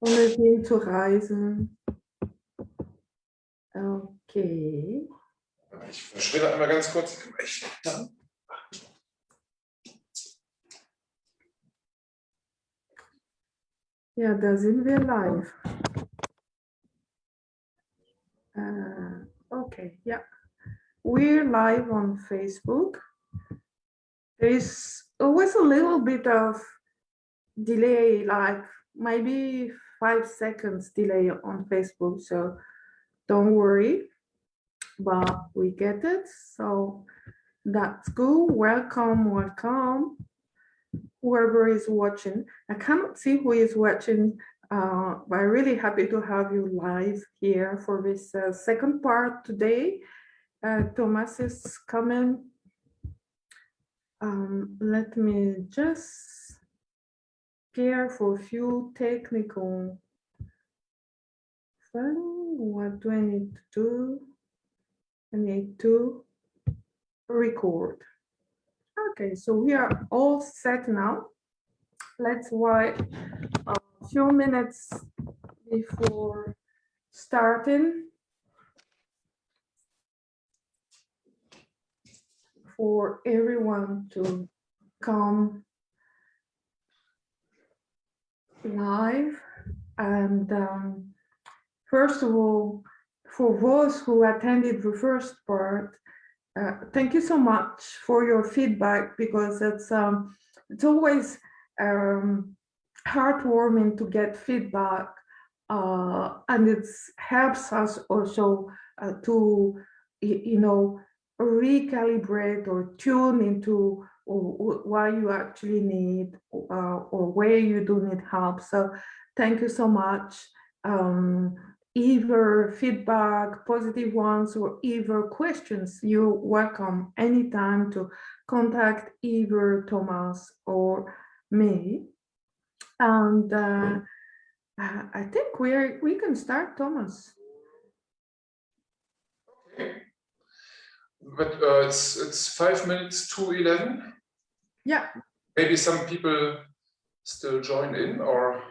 ohne viel zu reisen. Okay. Ich verschwinde einmal ganz kurz. Ja, da sind wir live. Okay, yeah. We're live on Facebook. There's always a little bit of delay, like maybe 5 seconds delay on Facebook, so don't worry, but we get it, so that's good. Welcome, whoever is watching. I cannot see who is watching, but I'm really happy to have you live here for this second part today. Thomas is coming. Let me just care for a few technical things. What do I need to do? I need to record. Okay, so we are all set now. Let's wait a few minutes before starting for everyone to come live. And first of all, for those who attended the first part, thank you so much for your feedback, because it's always heartwarming to get feedback, and it helps us also to, you know, recalibrate or tune into what you actually need, or where you do need help. So thank you so much. Either feedback, positive ones, or either questions, you're welcome anytime to contact either Thomas or me. And I think we can start, Thomas. Okay. But it's 5 minutes to 11. Yeah. Maybe some people still join in, or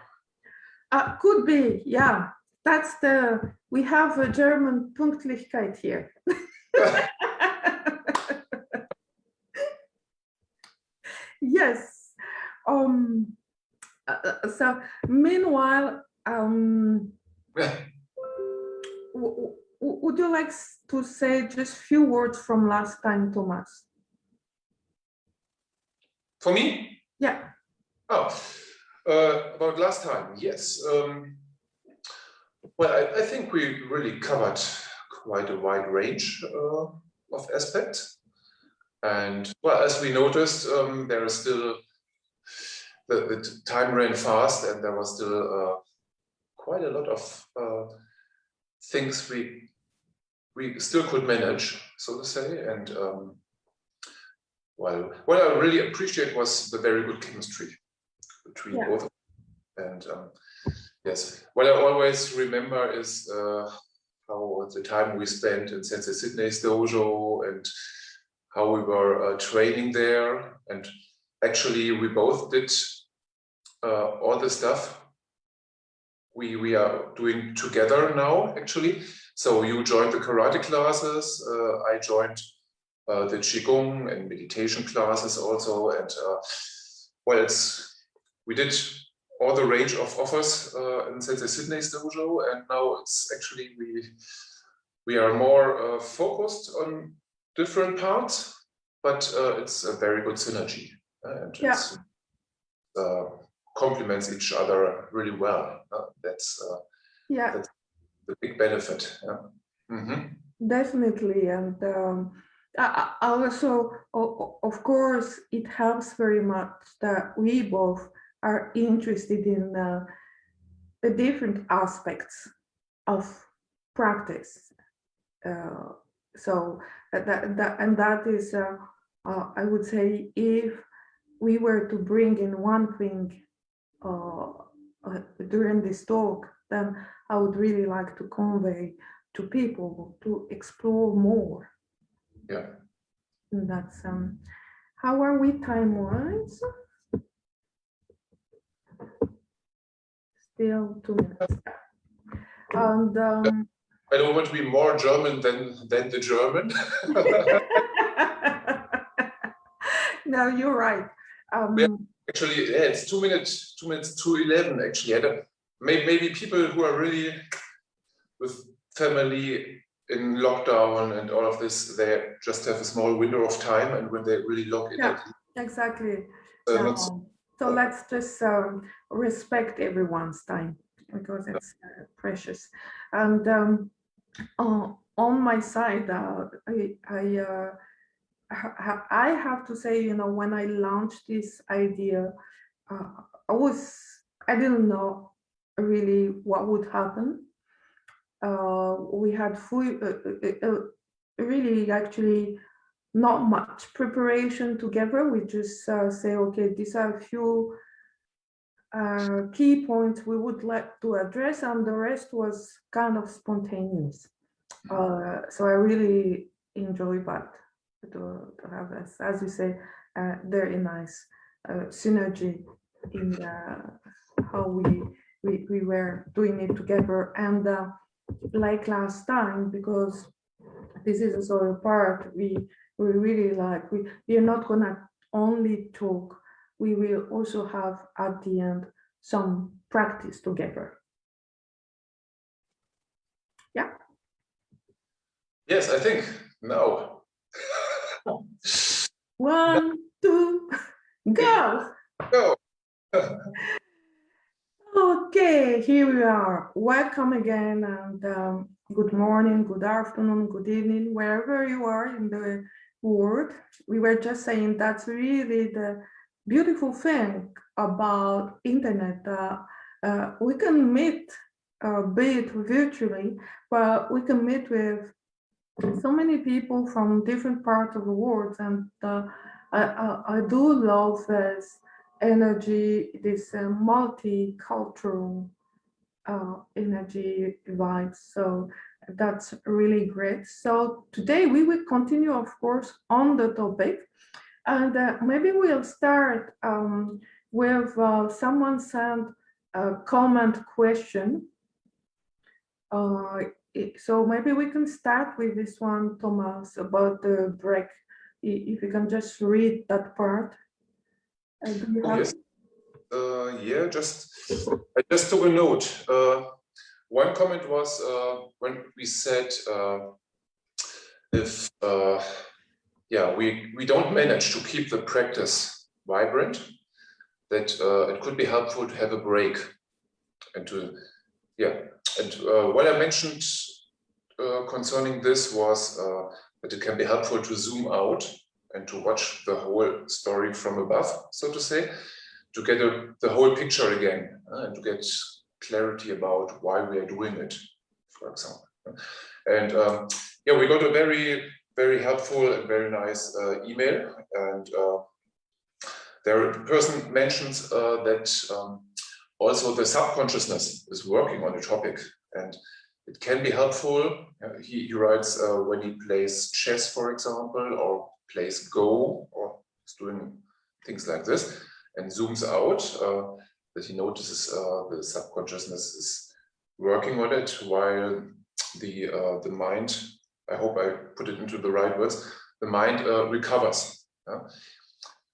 could be, yeah. That's we have a German Pünktlichkeit here. Yes. So meanwhile, would you like to say just a few words from last time, Thomas? For me? Yeah. Oh, about last time, yes. Well, I think we really covered quite a wide range of aspects. And well, as we noticed, there is still, the time ran fast, and there was still quite a lot of things we still could manage, so to say. And well, what I really appreciate was the very good chemistry between both of them. And yes, what I always remember is how the time we spent in Sensei Sydney's dojo, and how we were training there. And actually, we both did all the stuff we are doing together now, actually. So you joined the karate classes, I joined the Qigong and meditation classes also. And well, we did all the range of offers in Sensei Sydney's dojo, and now it's actually we are more focused on different parts, but it's a very good synergy, and it's complements each other really well. That's the big benefit. Definitely. And also, of course, it helps very much that we both are interested in the different aspects of practice. So that is, I would say, if we were to bring in one thing during this talk, then I would really like to convey to people to explore more. Yeah. And that's how are we time-wise? Still 2 minutes. And I don't want to be more German than the German. no, you're right. Actually, yeah, it's 2 minutes to 11. Actually, maybe people who are really with family in lockdown and all of this, they just have a small window of time, and when they really log in, yeah, exactly. So let's just respect everyone's time because it's precious. And on my side, I have to say, when I launched this idea, I didn't know really what would happen. We had really actually not much preparation together. We just say, okay, these are a few key points we would like to address, and the rest was kind of spontaneous. So I really enjoy that, to have, as you say, very nice synergy in how we were doing it together. And like last time, because this is also a part we really like, we are not gonna only talk, we will also have at the end some practice together. Yeah. Yes, I think now. 1, 2, go. Go. Okay, here we are. Welcome again, and good morning, good afternoon, good evening, wherever you are in the world. We were just saying that's really the beautiful thing about internet. We can meet, be it virtually, but we can meet with so many people from different parts of the world, and I do love this energy, this multicultural energy vibes. So that's really great. So today we will continue, of course, on the topic, and maybe we'll start with someone sent a comment question. So maybe we can start with this one, Thomas, about the break. If you can just read that part. Yes. Yeah, I just took a note. One comment was when we said if we don't manage to keep the practice vibrant, that it could be helpful to have a break and what I mentioned concerning this was that it can be helpful to zoom out and to watch the whole story from above, so to say, to get the whole picture again and to get clarity about why we are doing it, for example. And we got a very, very helpful and very nice email, and the person mentions that also the subconsciousness is working on the topic, and it can be helpful. He writes when he plays chess, for example, or plays Go, or is doing things like this, and zooms out, that he notices the subconsciousness is working on it, while the mind, I hope I put it into the right words, the mind recovers.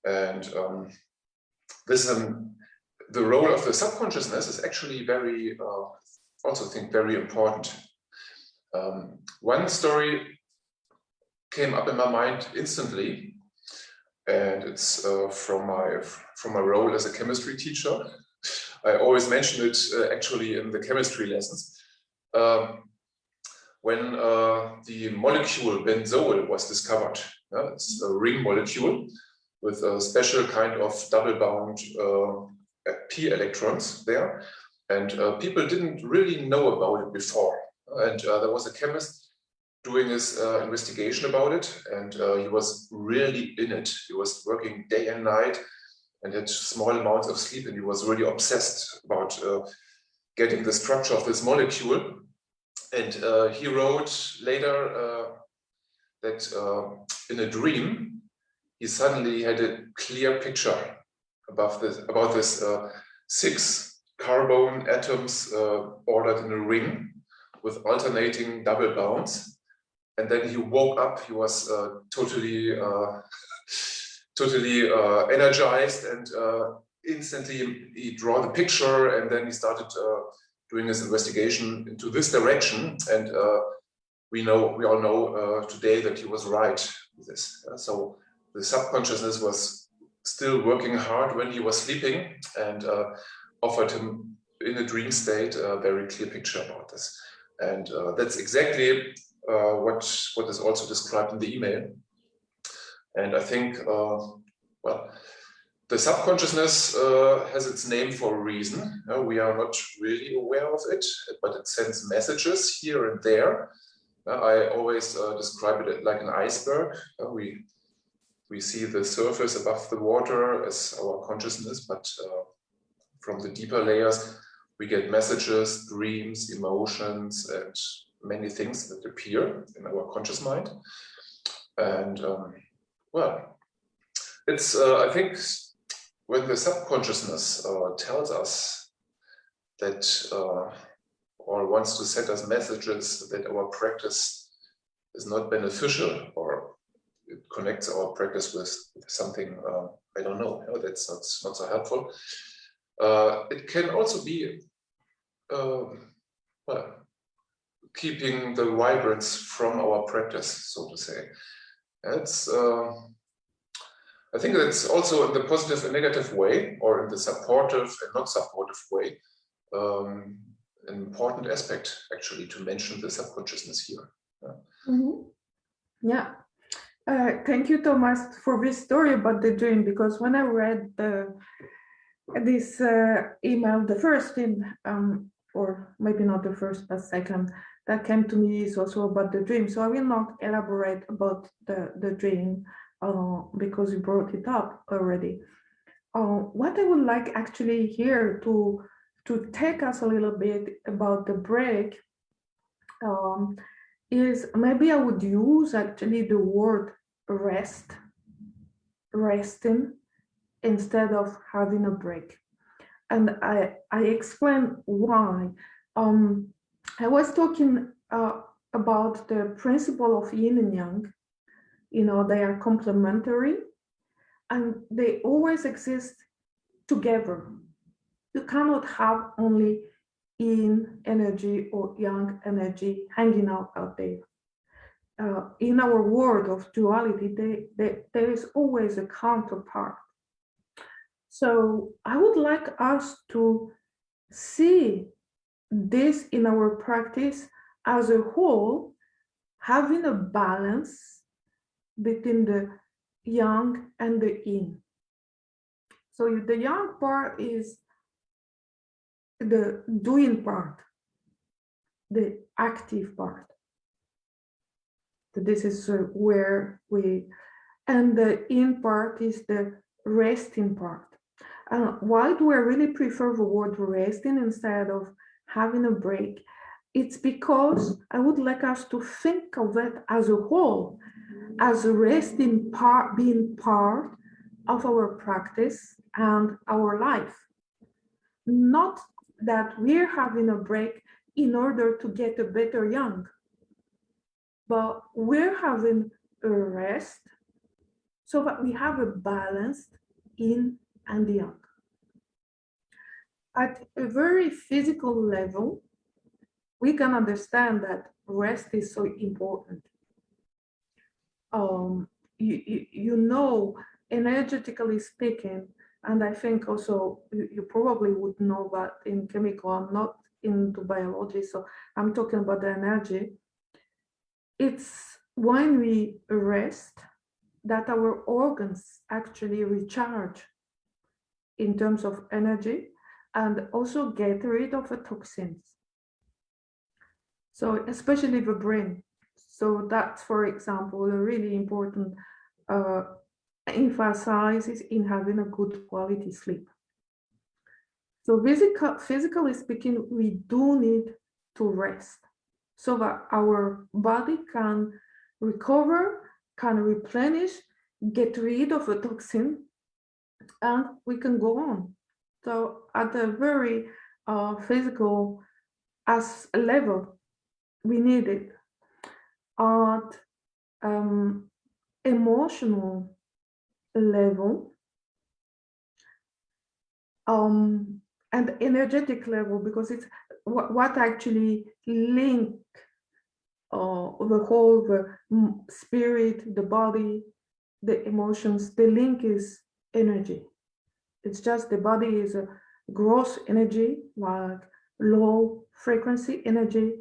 And this is the role of the subconsciousness is actually very, also think very important. One story came up in my mind instantly, and it's from my role as a chemistry teacher. I always mention it actually in the chemistry lessons. When the molecule benzol was discovered, it's a ring molecule with a special kind of double-bound p electrons there, and people didn't really know about it before. And there was a chemist doing his investigation about it, and he was really in it. He was working day and night and had small amounts of sleep, and he was really obsessed about getting the structure of this molecule. And he wrote later that in a dream, he suddenly had a clear picture about this 6 carbon atoms ordered in a ring with alternating double bonds. And then he woke up, he was totally energized, and instantly he drew the picture, and then he started doing his investigation into this direction. And we all know today that he was right with this. So the subconsciousness was still working hard when he was sleeping, and offered him in a dream state a very clear picture about this. And that's exactly what is also described in the email. And I think, well, the subconsciousness has its name for a reason. We are not really aware of it, but it sends messages here and there. I always describe it like an iceberg. We see the surface above the water as our consciousness, but from the deeper layers, we get messages, dreams, emotions, and many things that appear in our conscious mind. And well, it's, I think, when the subconsciousness tells us that, or wants to send us messages that our practice is not beneficial, or it connects our practice with something, I don't know, that's not so helpful. It can also be, well, keeping the vibrance from our practice, so to say. It's, I think that's also in the positive and negative way, or in the supportive and not supportive way, an important aspect, actually, to mention the subconsciousness here. Yeah. Thank you, Thomas, for this story about the dream, because when I read this email, the first thing, or maybe not the first, but second, that came to me is also about the dream. So I will not elaborate about the dream because you brought it up already. What I would like actually here to take us a little bit about the break is maybe I would use actually the word resting, instead of having a break. And I explain why. I was talking about the principle of yin and yang. You know, they are complementary and they always exist together. You cannot have only yin energy or yang energy hanging out there. In our world of duality, there is always a counterpart. So I would like us to see this in our practice as a whole, having a balance between the yang and the yin. So the yang part is the doing part, the active part. So this is where and the yin part is the resting part. Why do I really prefer the word resting instead of having a break? It's because I would like us to think of it as a whole, as a resting part, being part of our practice and our life. Not that we're having a break in order to get a better yang, but we're having a rest so that we have a balanced yin and yang. At a very physical level, we can understand that rest is so important. You know, energetically speaking, and I think also you probably would know that in chemical, I'm not into biology, so I'm talking about the energy. It's when we rest that our organs actually recharge in terms of energy and also get rid of the toxins. So especially the brain. So that's, for example, a really important emphasis in having a good quality sleep. So physically speaking, we do need to rest so that our body can recover, can replenish, get rid of the toxin, and we can go on. So at a very physical as a level, we need it. At emotional level, and energetic level, because it's what actually link the whole, the spirit, the body, the emotions. The link is energy. It's just the body is a gross energy, like low frequency energy.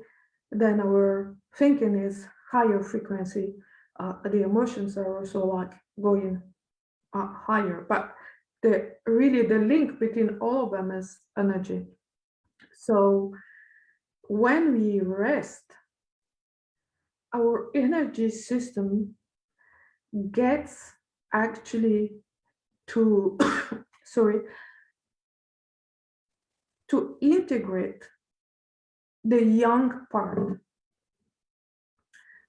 Then our thinking is higher frequency. The emotions are also like going higher, but really the link between all of them is energy. So when we rest, our energy system gets actually to sorry, to integrate the yang part.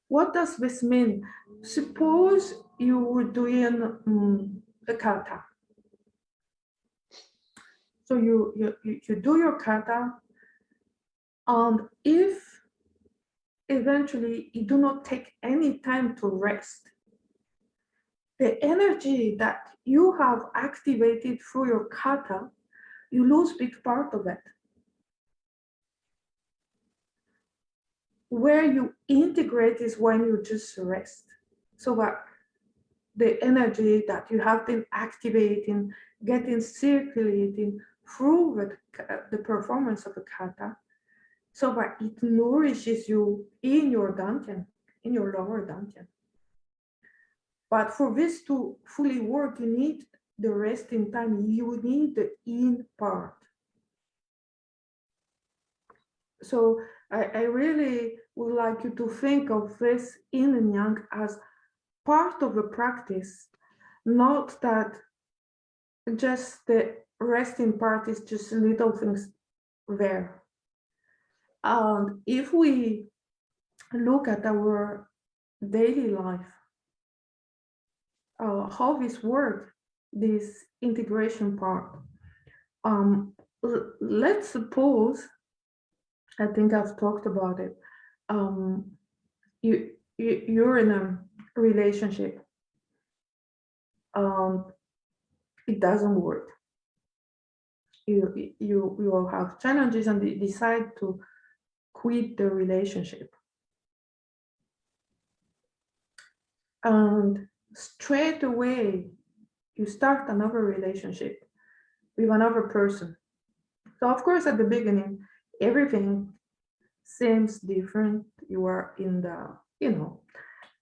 What does this mean? Suppose you were doing a kata. So you do your kata, and if eventually you do not take any time to rest, the energy that you have activated through your kata, you lose big part of it. Where you integrate is when you just rest. So that the energy that you have been activating, getting circulating through the performance of a kata, so that it nourishes you in your dantian, in your lower dantian. But for this to fully work, you need the resting time, you need the in part. So I really would like you to think of this yin and yang as part of the practice, not that just the resting part is just little things there. And if we look at our daily life, how this works, this integration part, let's suppose, I think I've talked about it, you're in a relationship, it doesn't work. You will have challenges and you decide to quit the relationship. And straight away, you start another relationship with another person. So of course, at the beginning, everything seems different. You are in the,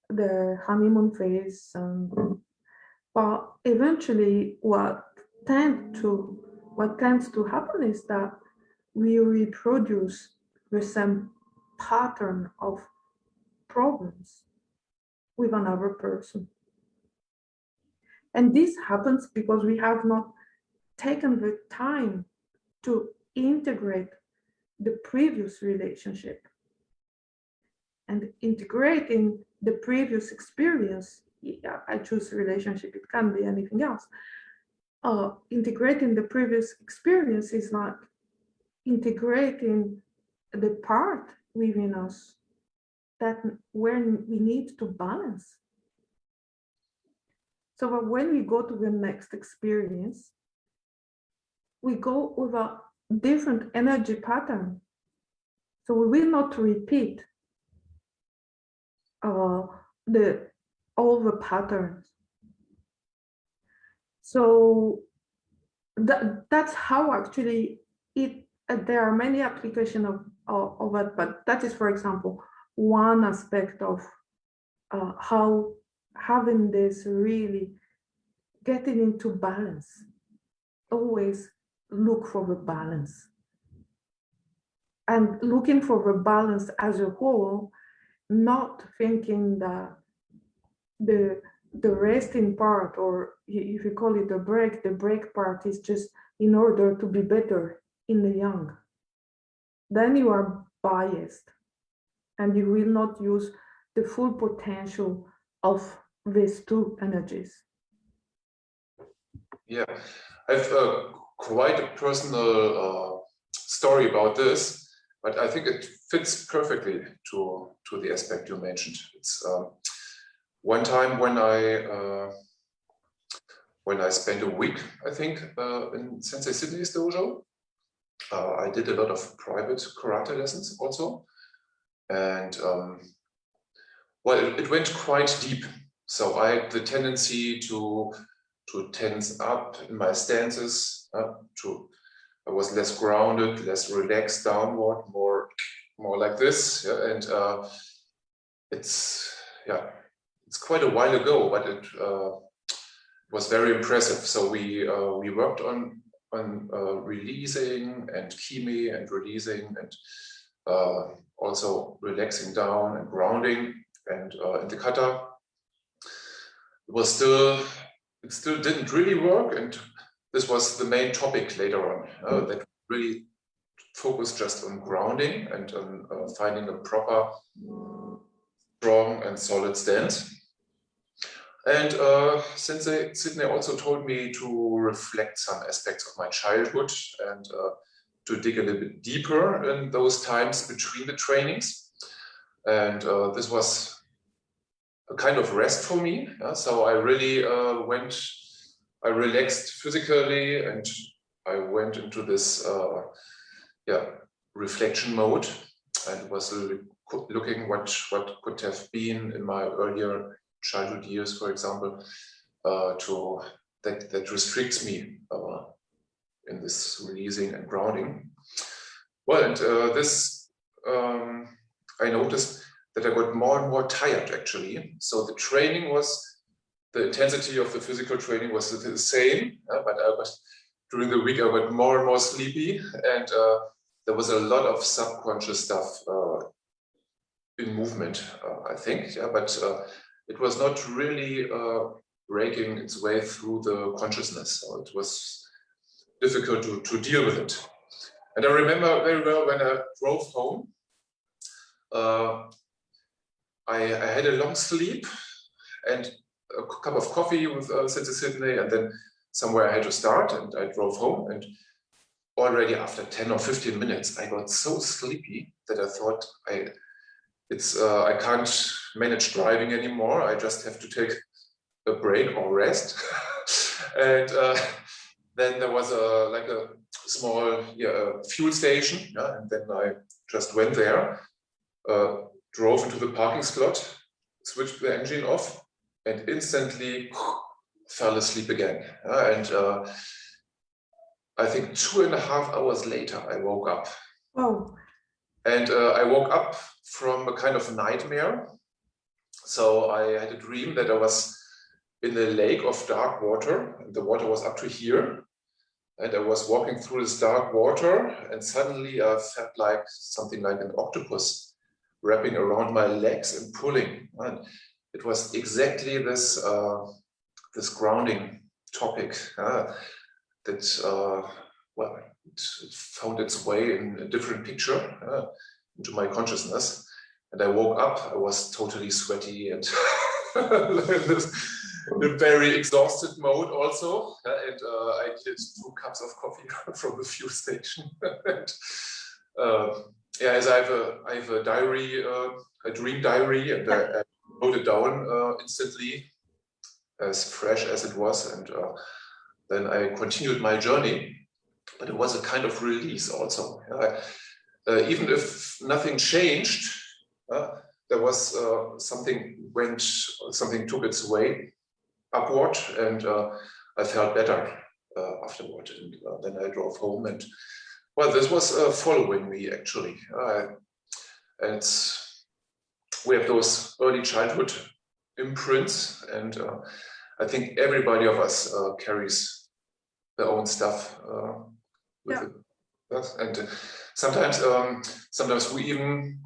the honeymoon phase, but eventually what tends to happen is that we reproduce the same pattern of problems with another person. And this happens because we have not taken the time to integrate the previous relationship. And integrating the previous experience, I choose relationship, it can be anything else. Integrating the previous experience is like integrating the part within us that where we need to balance. So that when we go to the next experience, we go with a different energy pattern. So we will not repeat all the patterns. So that's how actually there are many applications of it, but that is, for example, one aspect of how having this really getting into balance. Always look for the balance. And looking for the balance as a whole, not thinking that the resting part, or if you call it the break part is just in order to be better in the yang. Then you are biased and you will not use the full potential of these two energies. Yeah, I've quite a personal story about this, but I think it fits perfectly to the aspect you mentioned. It's one time when I spent a week, I think, in Sensei Sydney's dojo. I did a lot of private karate lessons also, and well, it went quite deep. So I had the tendency to tense up in my stances. I was less grounded, less relaxed downward, more like this. Yeah? And it's quite a while ago, but it was very impressive. So we worked on releasing and kime and releasing and also relaxing down and grounding. And in the kata, it still didn't really work, and this was the main topic later on, that really focused just on grounding and on finding a proper, strong and solid stance. And Sensei Sydney also told me to reflect some aspects of my childhood and to dig a little bit deeper in those times between the trainings. And this was a kind of rest for me. So I really I relaxed physically, and I went into this reflection mode, and was looking what could have been in my earlier childhood years, for example, that restricts me in this releasing and grounding. Well, and this I noticed that I got more and more tired, actually. So the intensity of the physical training was the same, but during the week I got more and more sleepy, and there was a lot of subconscious stuff in movement, I think, but it was not really breaking its way through the consciousness. So it was difficult to deal with it. And I remember very well when I drove home, I had a long sleep and a cup of coffee with Sensei Sydney, and then somewhere I had to start, and I drove home, and already after 10 or 15 minutes I got so sleepy that I thought I can't manage driving anymore. I just have to take a break or rest. And then there was a small fuel station, and then I just went there, drove into the parking slot, switched the engine off, and instantly fell asleep again. And I think 2.5 hours later, I woke up. Oh. And I woke up from a kind of nightmare. So I had a dream that I was in a lake of dark water, and the water was up to here. And I was walking through this dark water, and suddenly I felt like something like an octopus wrapping around my legs and pulling. And it was exactly this this grounding topic that well, it found its way in a different picture into my consciousness. And I woke up, I was totally sweaty and in a very exhausted mode also. And I needed 2 cups of coffee from the fuel station. And, as I have a diary, a dream diary, and I wrote it down instantly, as fresh as it was, and then I continued my journey. But it was a kind of release also. Even if nothing changed, there was something took its way upward, and I felt better afterward. And then I drove home, and well, this was following me actually. And we have those early childhood imprints, and I think everybody of us carries their own stuff with us. And sometimes we even,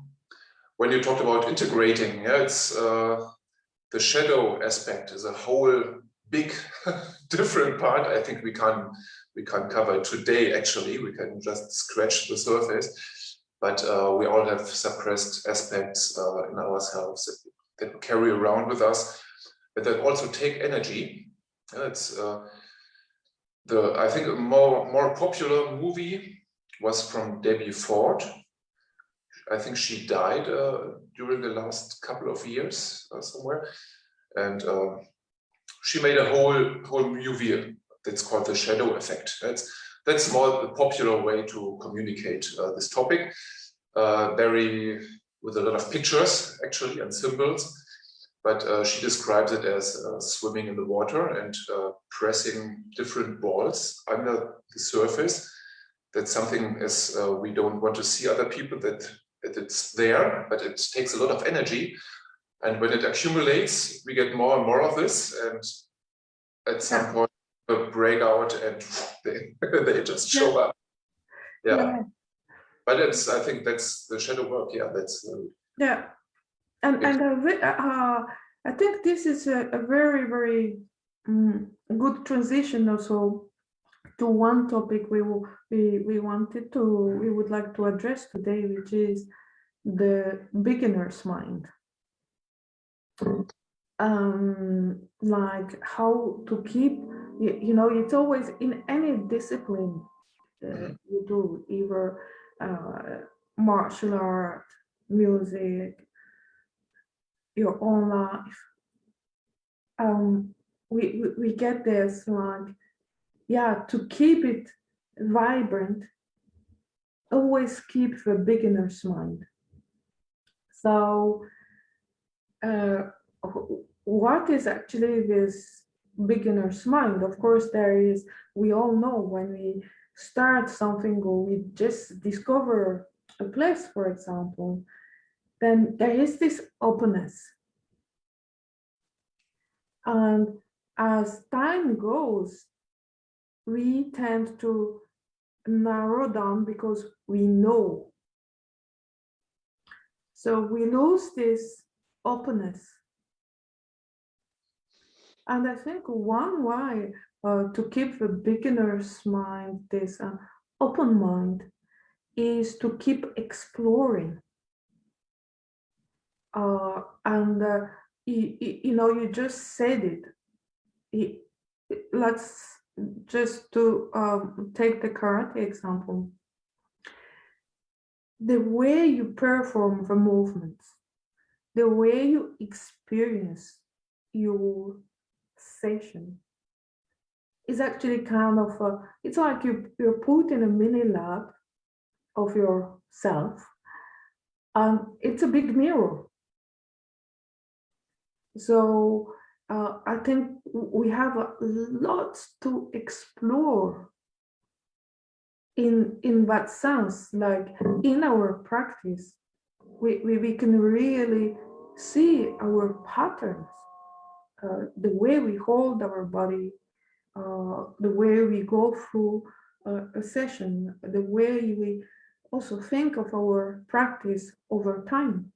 when you talked about integrating, it's the shadow aspect is a whole big different part. I think we can't cover today. Actually, we can just scratch the surface, but we all have suppressed aspects in ourselves that we carry around with us, but that also take energy. It's I think a more popular movie was from Debbie Ford. I think she died during the last couple of years somewhere, and she made a whole movie that's called the shadow effect. That's more the popular way to communicate this topic, with a lot of pictures actually and symbols. But she describes it as swimming in the water and pressing different balls under the surface. That's something as we don't want to see other people that it's there, but it takes a lot of energy. And when it accumulates, we get more and more of this. And at some point, a breakout and they just show up. Yeah. But I think that's the shadow work. Yeah, that's. And I think this is a very, very good transition also to one topic we would like to address today, which is the beginner's mind. Like how to keep, it's always in any discipline you do, either martial art, music, your own life. We get this like, to keep it vibrant, always keep the beginner's mind. So what is actually this beginner's mind? Of course, we all know when we start something or we just discover a place, for example, then there is this openness. And as time goes, we tend to narrow down because we know. So we lose this openness. And I think one way to keep the beginner's mind, this open mind, is to keep exploring. You just said it. Let's just take the karate example. The way you perform the movements, the way you experience your session is actually kind of it's like you're put in a mini lab of yourself, and it's a big mirror. So I think we have lots to explore in that sense. Like in our practice, we can really see our patterns, the way we hold our body, the way we go through a session, the way we also think of our practice over time.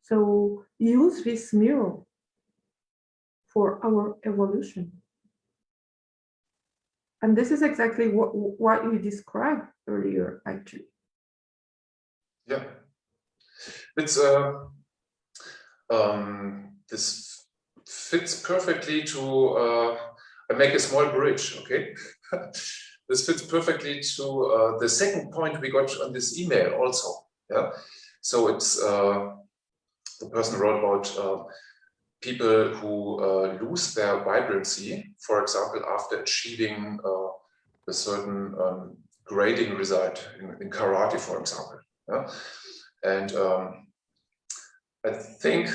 So use this mirror for our evolution. And this is exactly what you described earlier, actually. Yeah. It's this fits perfectly to I make a small bridge, okay? This fits perfectly to the second point we got on this email also. Yeah. So it's the person wrote about people who lose their vibrancy, for example, after achieving a certain grading result in karate, for example. Yeah? And I think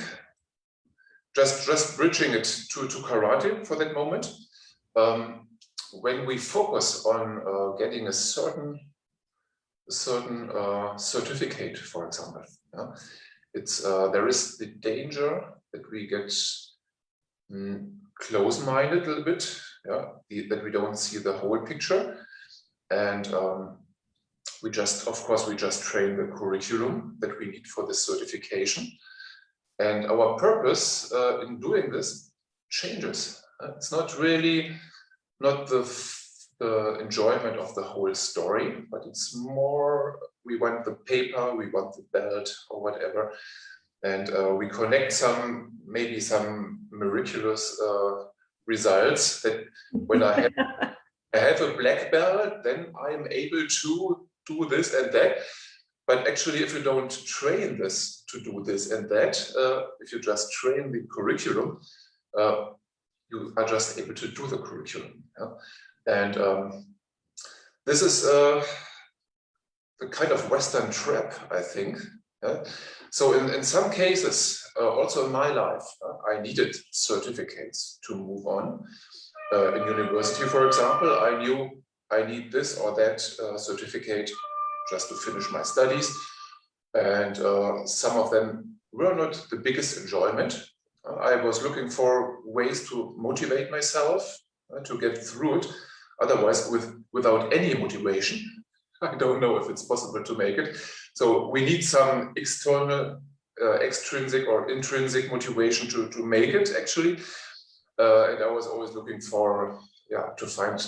just bridging it to karate for that moment, when we focus on getting a certain certificate, for example, yeah? It's there is the danger that we get close-minded a little bit, yeah, that we don't see the whole picture, and we just train the curriculum that we need for this certification, and our purpose in doing this changes. It's not really the enjoyment of the whole story, but it's more we want the paper, we want the belt or whatever, and we connect maybe some miraculous results that when I have I have a black belt, then I'm able to do this and that. But actually, if you don't train this to do this and that, if you just train the curriculum, you are just able to do the curriculum. Yeah? And this is the kind of Western trap, I think. Yeah? So in some cases, also in my life, I needed certificates to move on. In university, for example, I knew I need this or that certificate just to finish my studies. And some of them were not the biggest enjoyment. I was looking for ways to motivate myself to get through it. Otherwise, without any motivation, I don't know if it's possible to make it. So we need some external, extrinsic or intrinsic motivation to make it, actually. And I was always looking for, to find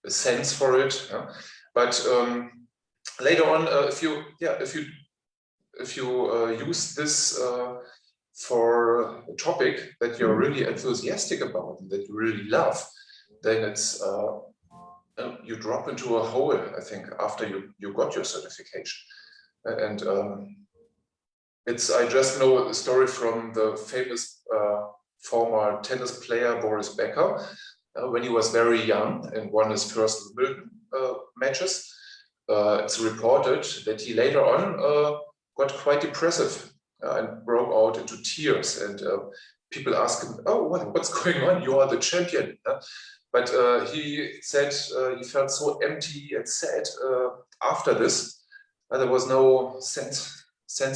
a sense for it. But later on, if you use this for a topic that you're really enthusiastic about and that you really love, then it's you drop into a hole, I think, after you got your certification. And I just know a story from the famous former tennis player Boris Becker, when he was very young and won his first Wimbledon matches. It's reported that he later on got quite depressive and broke out into tears. And people ask him, "Oh, what's going on? You are the champion." But he said he felt so empty and sad after this. There was no sense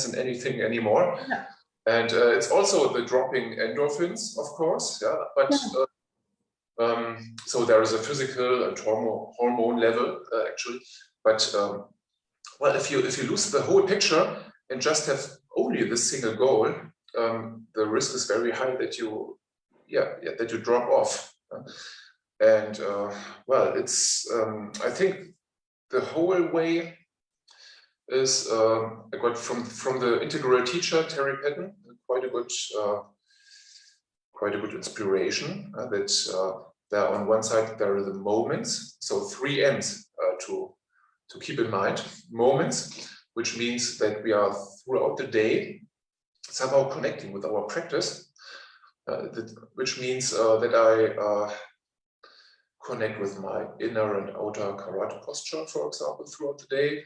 in anything anymore. Yeah. And it's also the dropping endorphins, of course. Yeah, but so there is a physical and hormone level actually. But well, if you lose the whole picture and just have only this single goal, the risk is very high that you drop off. And well, it's I think the whole way is I got from the integral teacher Terry Patton quite a good inspiration. That there on one side there are the moments, so 3 M's to keep in mind. Moments, which means that we are throughout the day somehow connecting with our practice, which means that I connect with my inner and outer karate posture, for example, throughout the day,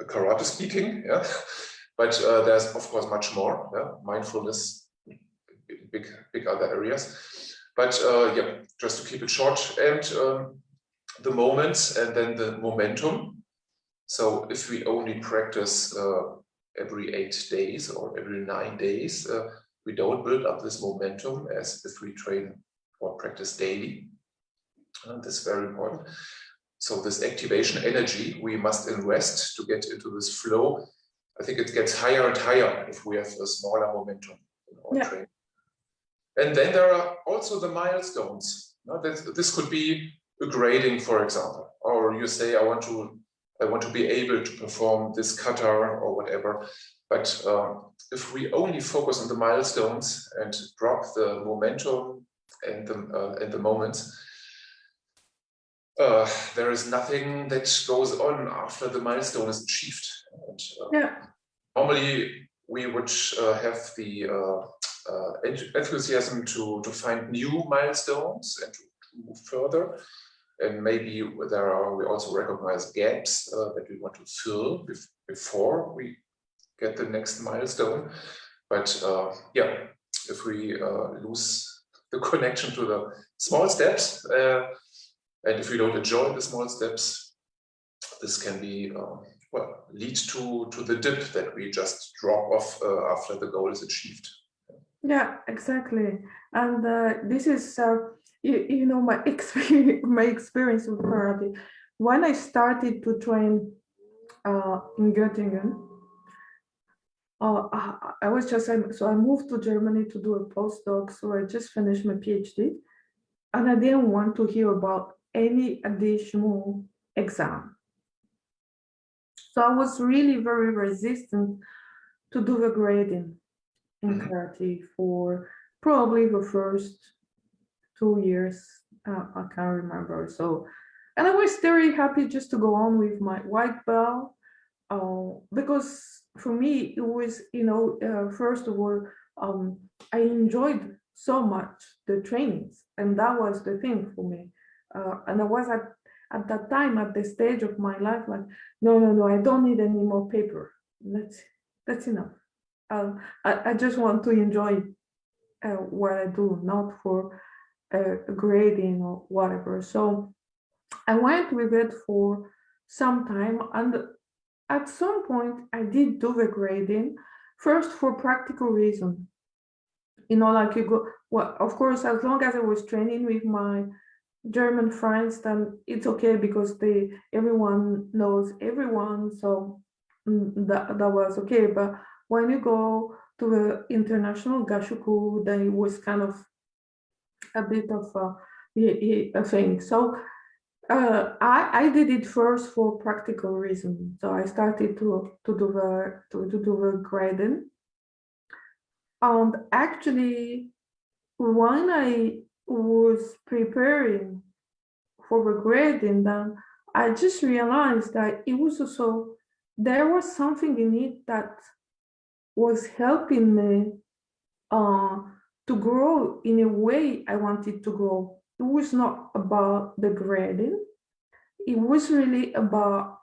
karate speaking, yeah. But there's of course much more, yeah? Mindfulness, big other areas. But yeah, just to keep it short, and the moments and then the momentum. So if we only practice every 8 days or every 9 days, we don't build up this momentum as if we train or practice daily. That's very important. So this activation energy we must invest to get into this flow. I think it gets higher and higher if we have a smaller momentum in our training. And then there are also the milestones. This could be a grading, for example, or you say, I want to be able to perform this kata or whatever. But if we only focus on the milestones and drop the momentum and the moments, there is nothing that goes on after the milestone is achieved. And, normally, we would have the enthusiasm to find new milestones and to move further. And maybe we also recognize gaps that we want to fill before we get the next milestone. But yeah, if we lose the connection to the small steps, and if we don't enjoy the small steps, this can be well, lead to the dip that we just drop off after the goal is achieved. Yeah, exactly. And this is you know, my experience with karate. When I started to train in Göttingen, I was just so I moved to Germany to do a postdoc. So I just finished my PhD, and I didn't want to hear about any additional exam. So I was really very resistant to do the grading in karate for probably the first 2 years, I can't remember. So, and I was very happy just to go on with my white belt, because for me it was, first of all, I enjoyed so much the trainings, and that was the thing for me. And I was at that time at the stage of my life like, no, I don't need any more paper. That's enough. I just want to enjoy what I do, not for grading or whatever. So I went with it for some time, and at some point I did do the grading, first for practical reason. Like you go, well, of course, as long as I was training with my German friends, then it's okay because everyone knows everyone, so that was okay. But when you go to the international gashuku, then it was kind of a bit of a thing. So I did it first for practical reasons. So I started to do the grading, and actually, when I was preparing for the grading, then I just realized that it was also, there was something in it that was helping me to grow in a way I wanted to grow. It was not about the grading. It was really about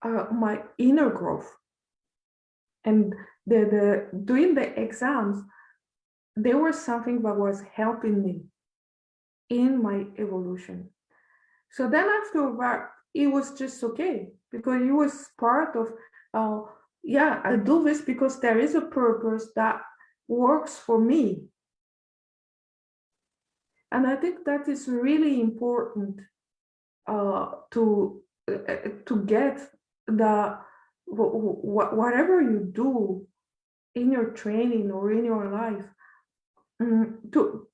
my inner growth. And the doing the exams, there was something that was helping me in my evolution. So then after that, it was just okay, because it was part of, yeah, I do this because there is a purpose that works for me. And I think that is really important to get the whatever you do in your training or in your life, to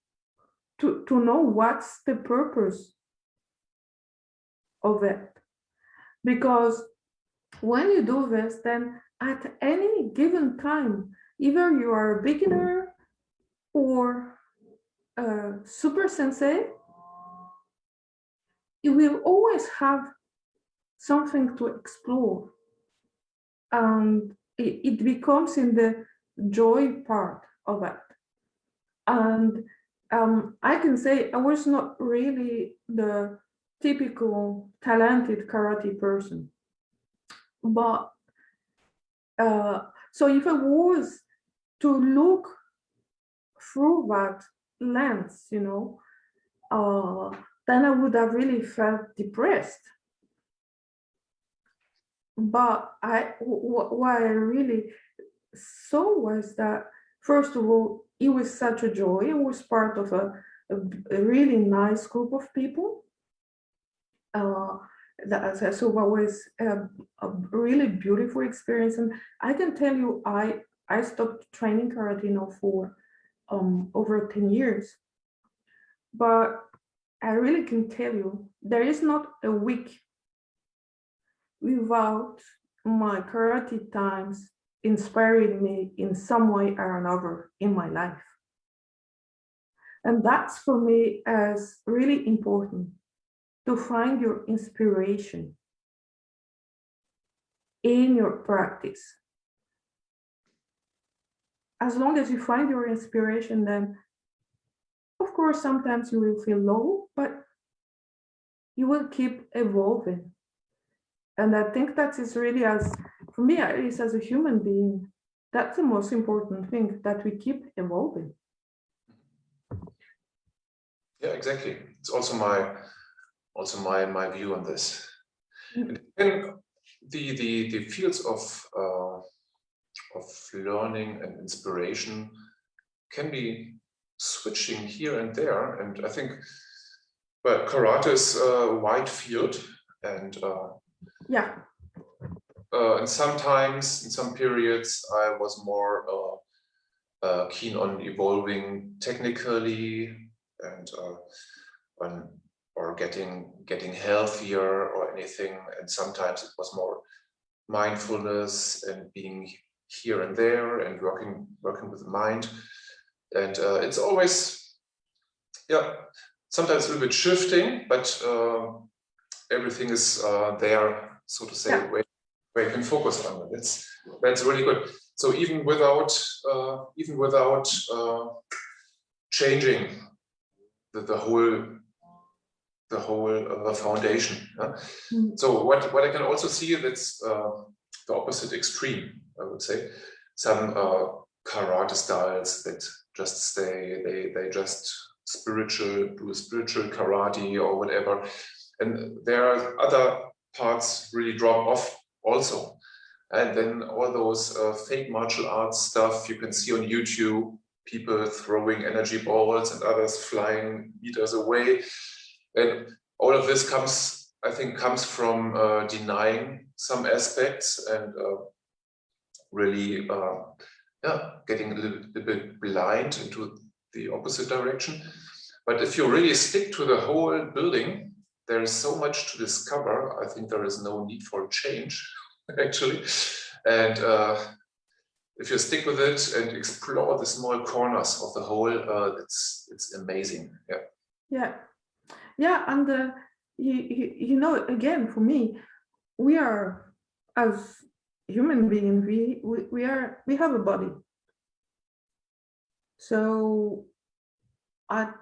know what's the purpose of it. Because when you do this, then at any given time, either you are a beginner or a super sensei, you will always have something to explore. And it becomes in the joy part of it. And I can say I was not really the typical talented karate person. But so if I was to look through that lens, then I would have really felt depressed. But what I really saw was that, first of all, it was such a joy. It was part of a really nice group of people. So what was a really beautiful experience. And I can tell you, I stopped training karate now for over 10 years. But I really can tell you, there is not a week without my karate times inspiring me in some way or another in my life. And that's for me as really important, to find your inspiration in your practice. As long as you find your inspiration, then of course sometimes you will feel low, but you will keep evolving. And I think that is really, as for me, at least as a human being, that's the most important thing, that we keep evolving. Yeah, exactly. It's also my view on this. And the fields of learning and inspiration can be switching here and there. And I think, well, karate is a wide field, and yeah. And sometimes, in some periods, I was more keen on evolving technically and or getting healthier or anything. And sometimes it was more mindfulness and being here and there and working with the mind. And it's always, yeah, sometimes a little bit shifting, but everything is there, so to say, where you can focus on it. That's really good. So even without changing the whole foundation. So what I can also see, that's the opposite extreme, I would say. Some karate styles that just stay, they just do spiritual karate or whatever, and there are other parts really drop off also. And then all those fake martial arts stuff you can see on YouTube, people throwing energy balls and others flying meters away. And all of this comes, I think, from denying some aspects and really getting a little bit blind into the opposite direction. But if you really stick to the whole building, there is so much to discover. I think there is no need for change, actually. And if you stick with it and explore the small corners of the whole, it's amazing. Yeah, and you know, again, for me, we are, as human beings, we have a body. So I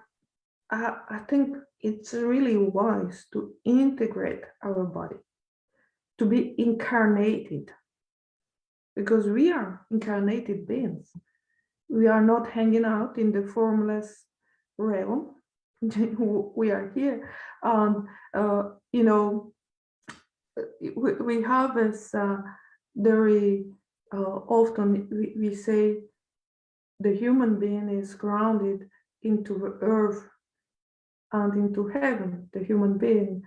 think it's really wise to integrate our body, to be incarnated, because we are incarnated beings. We are not hanging out in the formless realm. We are here, and you know, we have this very often we say the human being is grounded into the earth and into heaven, the human being,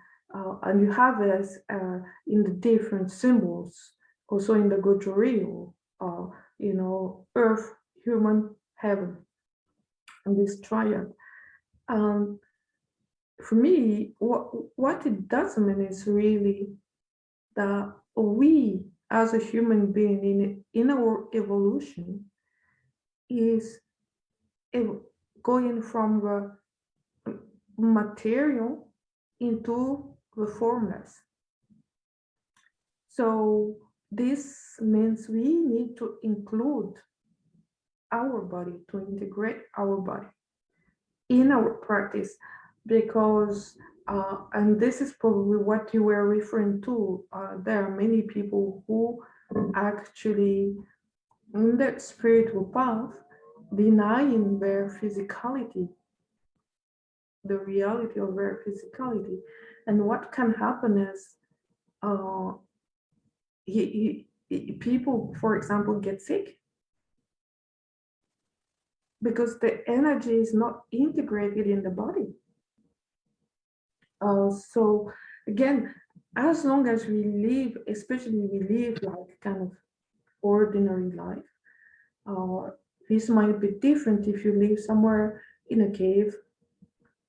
and you have this in the different symbols, also in the Goju-ryu, you know, earth, human, heaven, and this triad. For me, what it does mean is really that we, as a human being in our evolution, is going from the material into the formless. So this means we need to include our body, to integrate our body in our practice, because and this is probably what you were referring to, there are many people who actually in the spiritual path denying their physicality, the reality of their physicality. And what can happen is people, for example, get sick because the energy is not integrated in the body. So again, as long as we live, especially we live like kind of ordinary life, this might be different if you live somewhere in a cave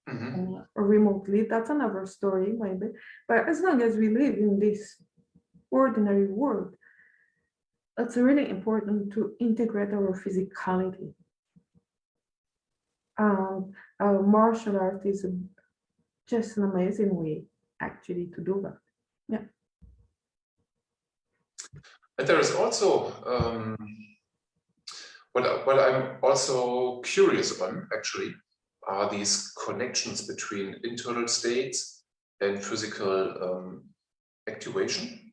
or remotely. That's another story, maybe. But as long as we live in this ordinary world, it's really important to integrate our physicality. Martial art is just an amazing way, actually, to do that. Yeah. And there is also what I'm also curious on, actually, are these connections between internal states and physical activation.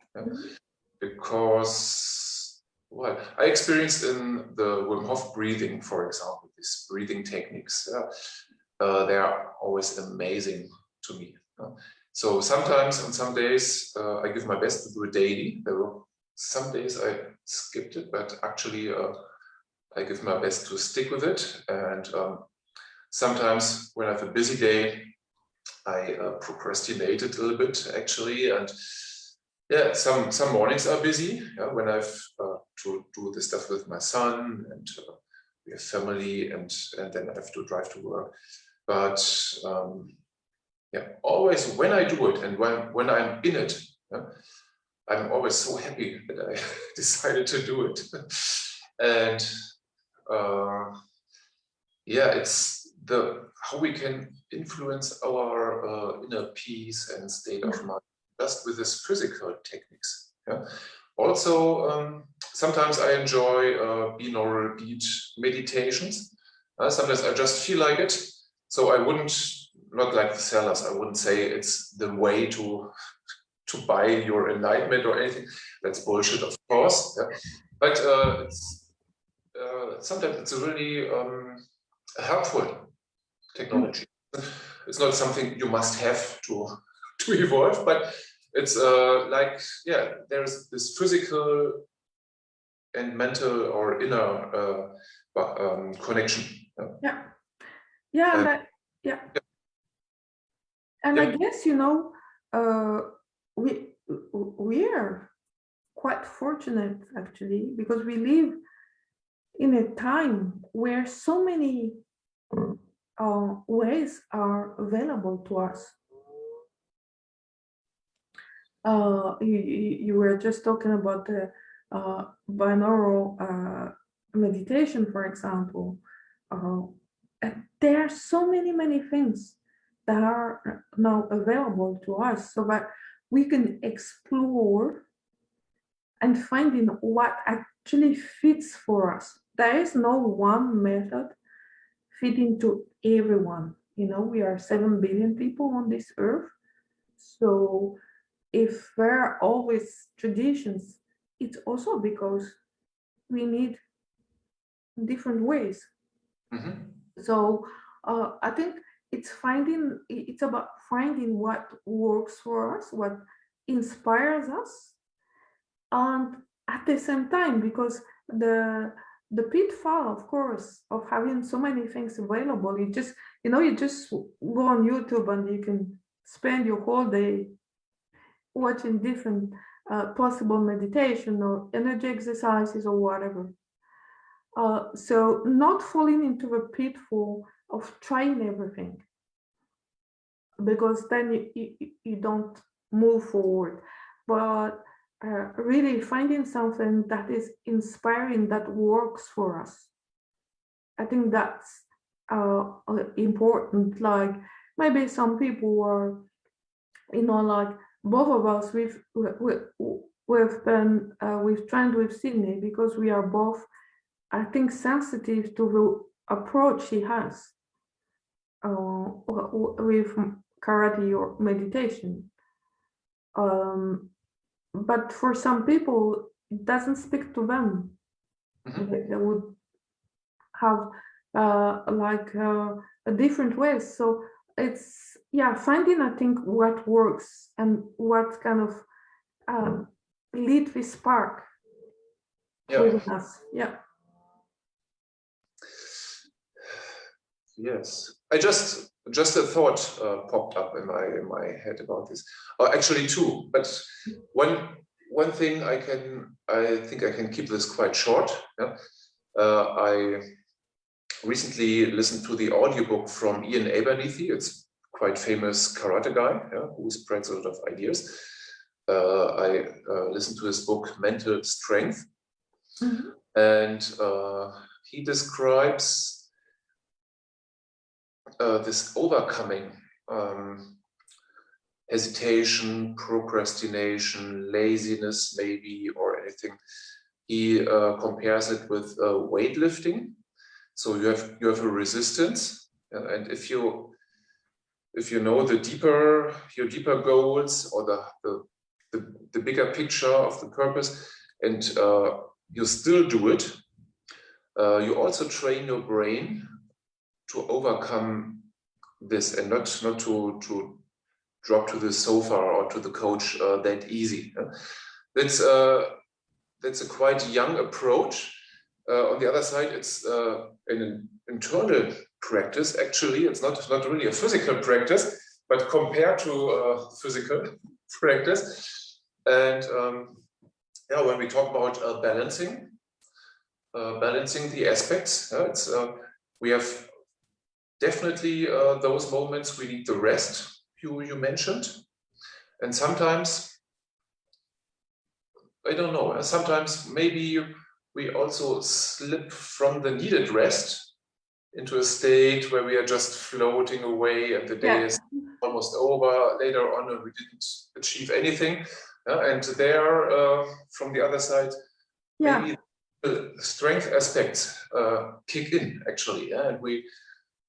Because, well, I experienced in the Wim Hof breathing, for example, these breathing techniques. They are always amazing to me. So sometimes on some days I give my best to do it daily. There were some days I skipped it, but actually I give my best to stick with it. And sometimes when I have a busy day, I procrastinate it a little bit, actually. And yeah, some mornings are busy, when I have to do the stuff with my son, and we have family, and then I have to drive to work. But yeah, always when I do it and when I'm in it, I'm always so happy that I decided to do it. And yeah, it's how we can influence our inner peace and state of mind just with this physical techniques. Yeah? Also, sometimes I enjoy binaural beat meditations. Sometimes I just feel like it. So I wouldn't, not like the sellers, I wouldn't say it's the way to buy your enlightenment or anything. That's bullshit, of course. Yeah? But sometimes it's a really helpful technology. It's not something you must have to evolve, but it's like, yeah, there's this physical and mental or inner connection. Yeah. Yeah. And, yeah. And I guess, you know, we are quite fortunate actually, because we live in a time where so many ways are available to us. You were just talking about the binaural meditation, for example. There are so many things that are now available to us, so that we can explore and finding what actually fits for us. There is no one method fitting to everyone. You know, we are 7 billion people on this earth. So if there are always traditions, it's also because we need different ways. So I think it's about finding what works for us, what inspires us, and at the same time, because the pitfall, of course, of having so many things available, you just go on YouTube and you can spend your whole day watching different possible meditation or energy exercises or whatever. So not falling into the pitfall of trying everything, because then you don't move forward, but really finding something that is inspiring, that works for us. I think that's important. Like maybe some people are, like both of us, we've trained with Sydney because we are both, I think, sensitive to the approach he has with karate or meditation. But for some people, it doesn't speak to them. They would have a different way. So it's, finding, I think, what works and what kind of lit the spark within us. Yeah. Yes, I just a thought popped up in my head about this. Actually, two, but one thing I think I can keep this quite short. Yeah? I recently listened to the audiobook from Ian Abernethy. It's quite famous karate guy, who spreads a lot of ideas. I listened to his book Mental Strength, and he describes this overcoming hesitation, procrastination, laziness, maybe, or anything. He compares it with weightlifting. So you have a resistance, and if you know your deeper goals or the bigger picture of the purpose, and you still do it, you also train your brain to overcome this and not to drop to the sofa or to the couch that easy. That's a quite young approach. On the other side, it's an internal practice. Actually, it's not really a physical practice, but compared to physical practice. And when we talk about balancing the aspects, we have definitely those moments we need the rest you mentioned, and sometimes, I don't know, sometimes maybe we also slip from the needed rest into a state where we are just floating away and the day is almost over. Later on, we didn't achieve anything. And there, from the other side, maybe the strength aspects kick in, actually. And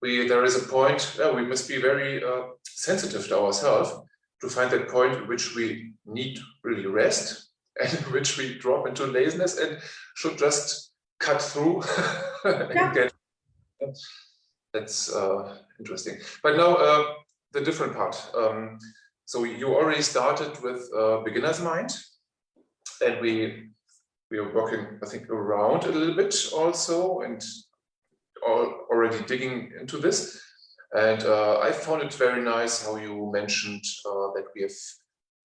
there is a point, we must be very sensitive to ourselves to find that point in which we need really rest and in which we drop into laziness and should just cut through and get. That's interesting. But now the different part. So you already started with beginner's mind, and we are working, I think, around a little bit also, and already digging into this. And I found it very nice how you mentioned that we have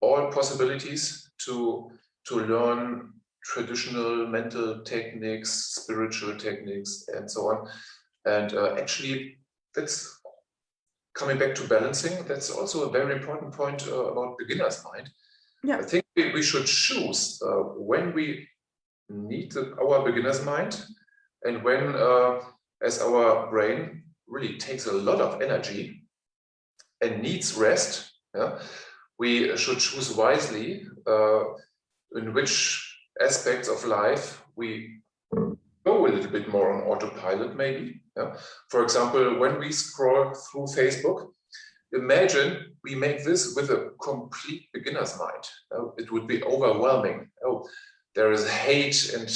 all possibilities to learn traditional mental techniques, spiritual techniques, and so on. And actually, that's coming back to balancing. That's also a very important point about beginner's mind. I think we should choose when we need our beginner's mind, and when, as our brain really takes a lot of energy and needs rest, we should choose wisely in which aspects of life we go a little bit more on autopilot, maybe. For example, when we scroll through Facebook, imagine we make this with a complete beginner's mind. It would be overwhelming. There is hate and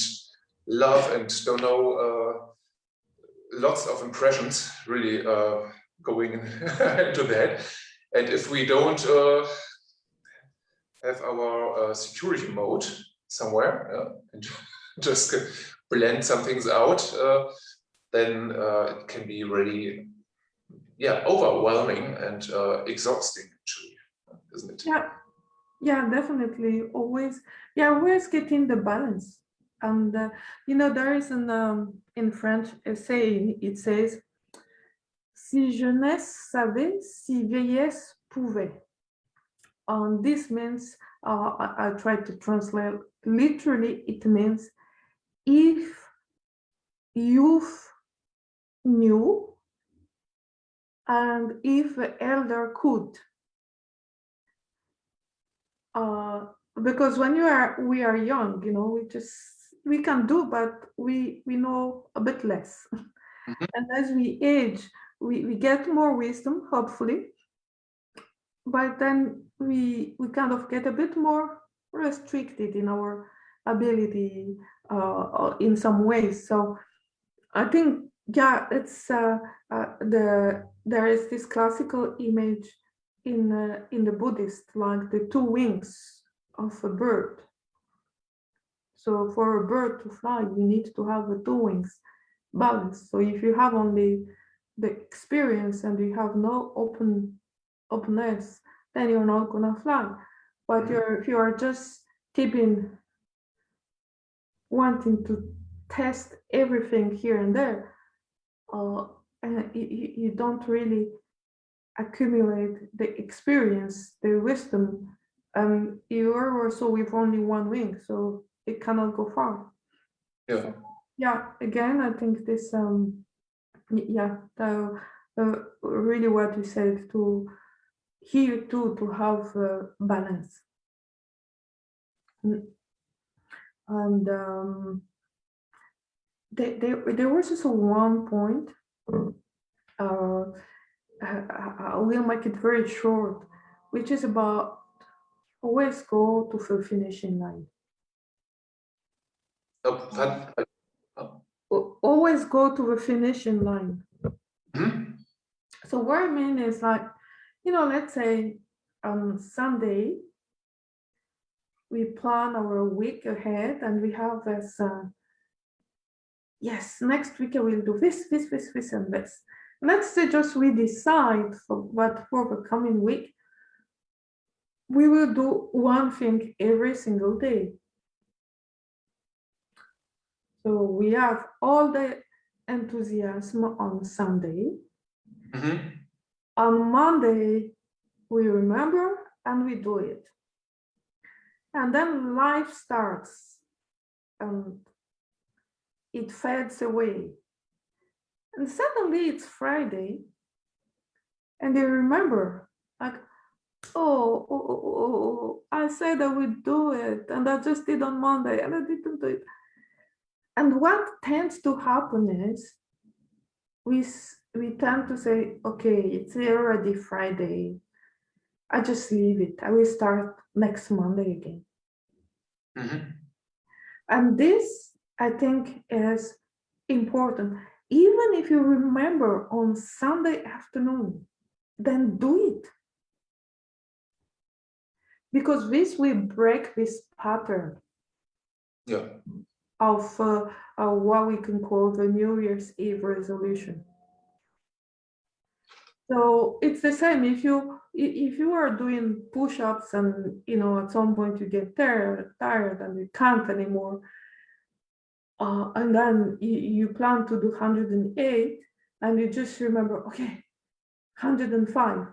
love and don't know, lots of impressions really going into that. And if we don't have our security mode somewhere and just blend some things out, then it can be really, overwhelming and exhausting, actually, isn't it? Yeah, definitely. Always getting the balance. And there is in French a saying. It says, "Si jeunesse savait, si vieillesse pouvait." And this means, I try to translate literally. It means, if youth knew, and if the elder could. Because when we are young, we can do, but we know a bit less. And as we age, we get more wisdom, hopefully, but then we kind of get a bit more restricted in our ability in some ways. So I think, it's there is this classical image in the Buddhist, like the two wings of a bird. So for a bird to fly, you need to have the two wings balanced. So if you have only the experience and you have no openness, then you're not gonna fly. But if you are just wanting to test everything here and there, and you don't really accumulate the experience, the wisdom, you are also with only one wing, so it cannot go far. Again, I think this really what you said, to here too, to have balance. And there was also one point, I will make it very short, which is about always go to the finishing line. Always go to the finishing line. So what I mean is, like, let's say on Sunday, we plan our week ahead and we have this, next week I will do this, and this. Let's say just we decide for the coming week, we will do one thing every single day. So we have all the enthusiasm on Sunday. On Monday, we remember and we do it. And then life starts and it fades away. And suddenly it's Friday, and they remember, like, oh, I said I would do it, and I just did on Monday, and I didn't do it. And what tends to happen is we tend to say, okay, it's already Friday. I just leave it. I will start next Monday again. Mm-hmm. And this, I think, is important. Even if you remember on Sunday afternoon, then do it. Because this will break this pattern of what we can call the New Year's Eve resolution. So it's the same. If you are doing push-ups and at some point you get tired and you can't anymore, and then you plan to do 108, and you just remember, okay, 105.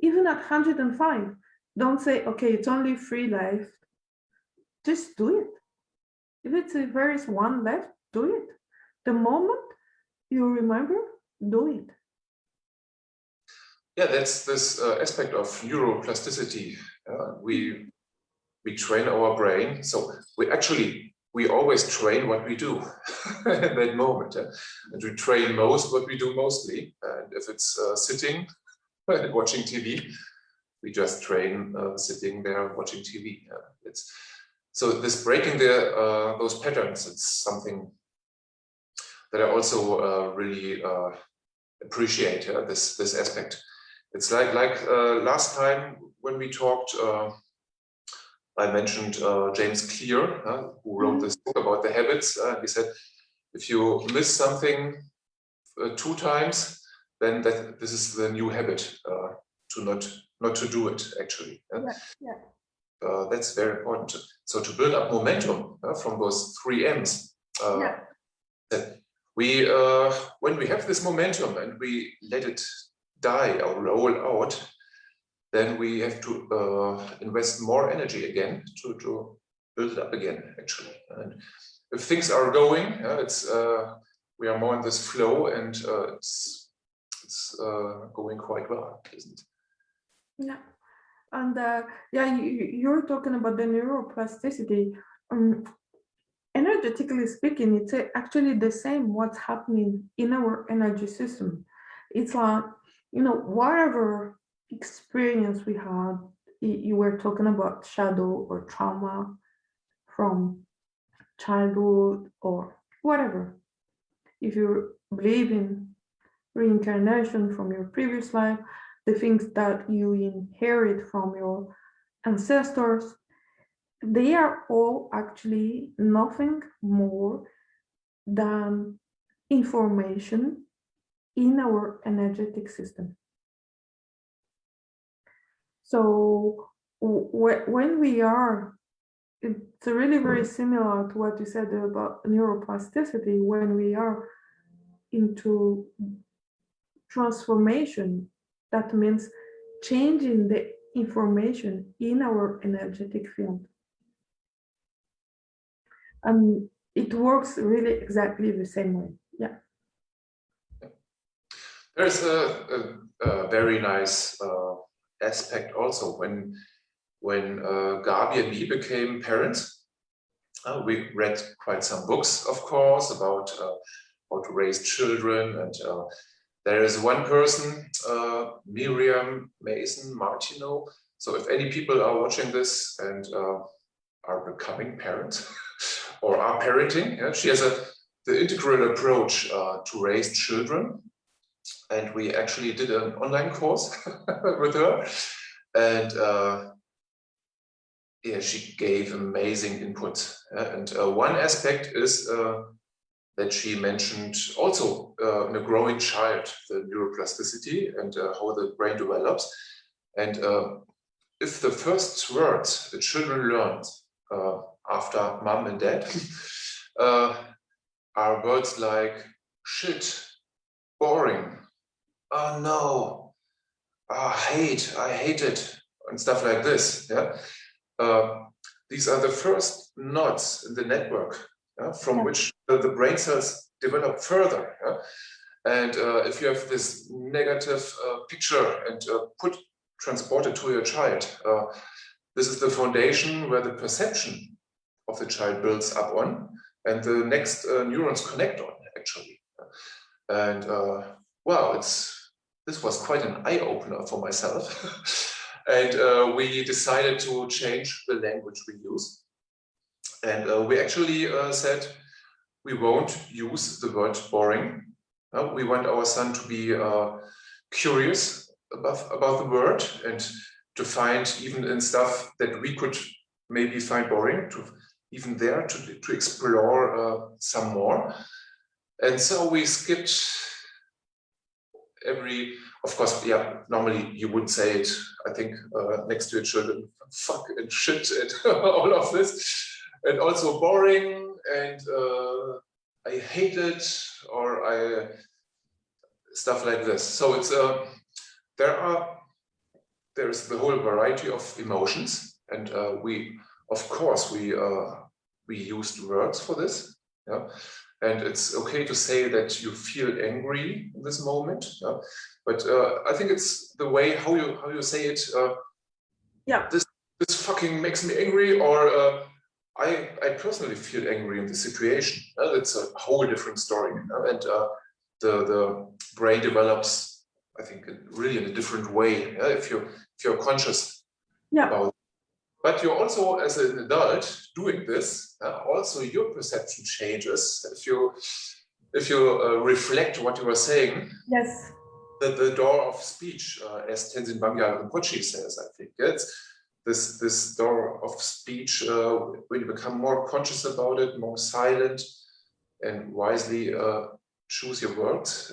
Even at 105, don't say, okay, it's only 3 left. Just do it. If there is 1 left, do it. The moment you remember, do it. Yeah, that's this aspect of neuroplasticity. We train our brain, so we always train what we do at that moment, and we train most what we do mostly. And if it's sitting and watching TV, we just train sitting there watching TV. So this breaking those patterns. It's something that I also really appreciate. This aspect. It's like last time when we talked. I mentioned James Clear, who wrote this book about the habits. He said, if you miss something 2 times, then this is the new habit to not to do it. Actually, that's very important. So to build up momentum from those 3 M's. That we when we have this momentum and we let it die or roll out, then we have to invest more energy again to build it up again, actually. And if things are going, we are more in this flow, and it's going quite well, isn't it? Yeah, and you're talking about the neuroplasticity. Energetically speaking, it's actually the same what's happening in our energy system. It's like, whatever experience we had, you were talking about shadow or trauma from childhood or whatever. If you believe in reincarnation from your previous life, the things that you inherit from your ancestors, they are all actually nothing more than information in our energetic system. So when we are, it's really very similar to what you said about neuroplasticity. When we are into transformation, that means changing the information in our energetic field. And it works really exactly the same way. Yeah. There's a very nice aspect also when Gabi and me became parents. We read quite some books, of course, about how to raise children, and there is one person, Miriam Mason Martineau. So if any people are watching this and are becoming parents or are parenting, she has the integral approach to raise children. And we actually did an online course with her, and she gave amazing input. And one aspect is that she mentioned also in a growing child, the neuroplasticity and how the brain develops. And if the first words the children learned after mom and dad are words like shit, boring, oh no, I hate it, and stuff like this. These are the first nodes in the network from which the brain cells develop further. And if you have this negative picture and transport it to your child, this is the foundation where the perception of the child builds up on, and the next neurons connect on, actually. And wow, this was quite an eye-opener for myself. And we decided to change the language we use. And we actually said we won't use the word boring. We want our son to be curious about the word and to find, even in stuff that we could maybe find boring, to even there to explore some more. And so we skipped of course, yeah, normally you would say it, I think, next to your children, fuck and shit and all of this. And also boring, and I hate it, or stuff like this. So it's there's the whole variety of emotions, and of course we used words for this. Yeah. And it's okay to say that you feel angry in this moment, but I think it's the way how you say it. Yeah. This fucking makes me angry, or I personally feel angry in the situation. It's a whole different story, and the brain develops, I think, really in a different way if you're conscious about. But you're also, as an adult, doing this. Also, your perception changes if you reflect what you were saying. Yes. The door of speech, as Tenzin Wangyal Rinpoche says, I think it's this door of speech. When you become more conscious about it, more silent, and wisely choose your words,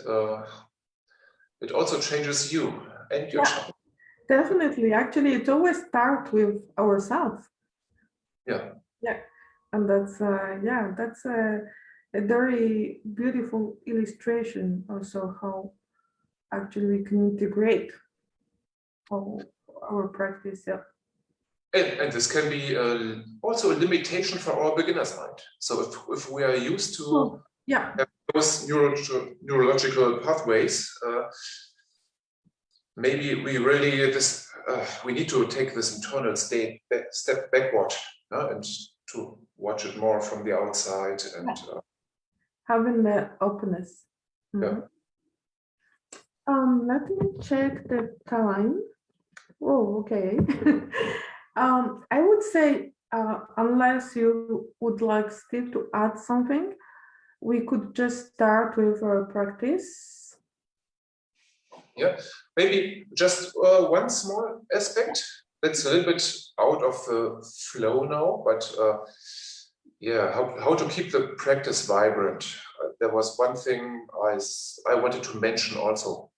it also changes you and your child. Definitely. Actually, it always starts with ourselves. Yeah. Yeah. And that's that's a very beautiful illustration also how actually we can integrate our practice. Yeah. And this can be also a limitation for our beginner's mind. So if we are used to have those neurological pathways, maybe we really we need to take this internal step backward and to watch it more from the outside and having the openness. Yeah. Let me check the time. Oh, okay. I would say, unless you would like Steve to add something, we could just start with our practice. Yeah, maybe just one small aspect that's a little bit out of the flow now, but yeah, how to keep the practice vibrant. There was one thing I wanted to mention also.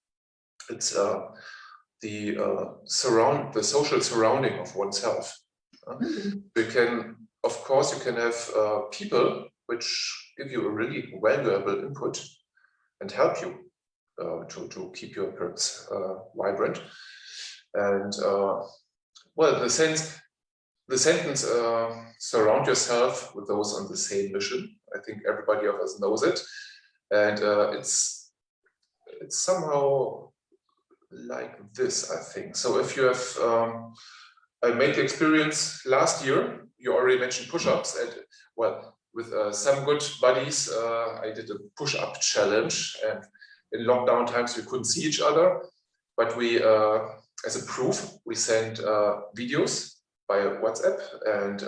It's the social surrounding of oneself. You can, of course, you can have people which give you a really valuable input and help you to keep your practice vibrant. And well, the sentence surround yourself with those on the same mission. I think everybody of us knows it, and it's somehow like this, I think. So if you have, I made the experience last year. You already mentioned push-ups, and well, with some good buddies, I did a push-up challenge, and in lockdown times we couldn't see each other, but we, as a proof, we sent videos by WhatsApp, and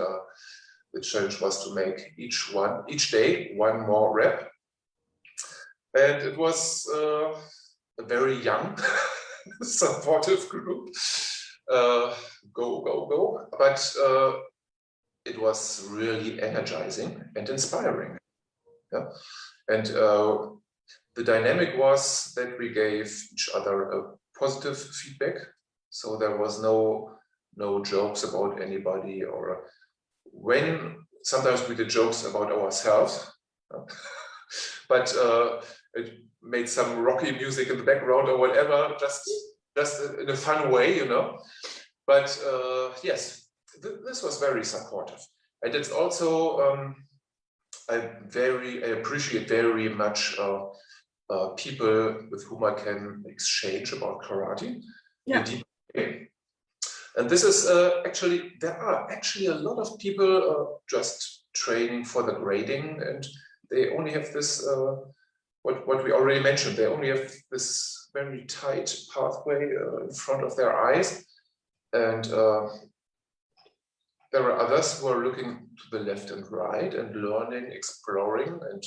the challenge was to make each day one more rep, and it was a very young, supportive group. Go! But it was really energizing and inspiring. Yeah? And the dynamic was that we gave each other a positive feedback. So there was no jokes about anybody, or when sometimes we did jokes about ourselves, but it made some rocky music in the background or whatever, just in a fun way, you know. But yes, this was very supportive, and it's also I appreciate very much people with whom I can exchange about karate in a deep way. And this is actually, there are actually a lot of people just training for the grading, and they only have this, what we already mentioned, they only have this very tight pathway in front of their eyes. And there are others who are looking to the left and right and learning, exploring, and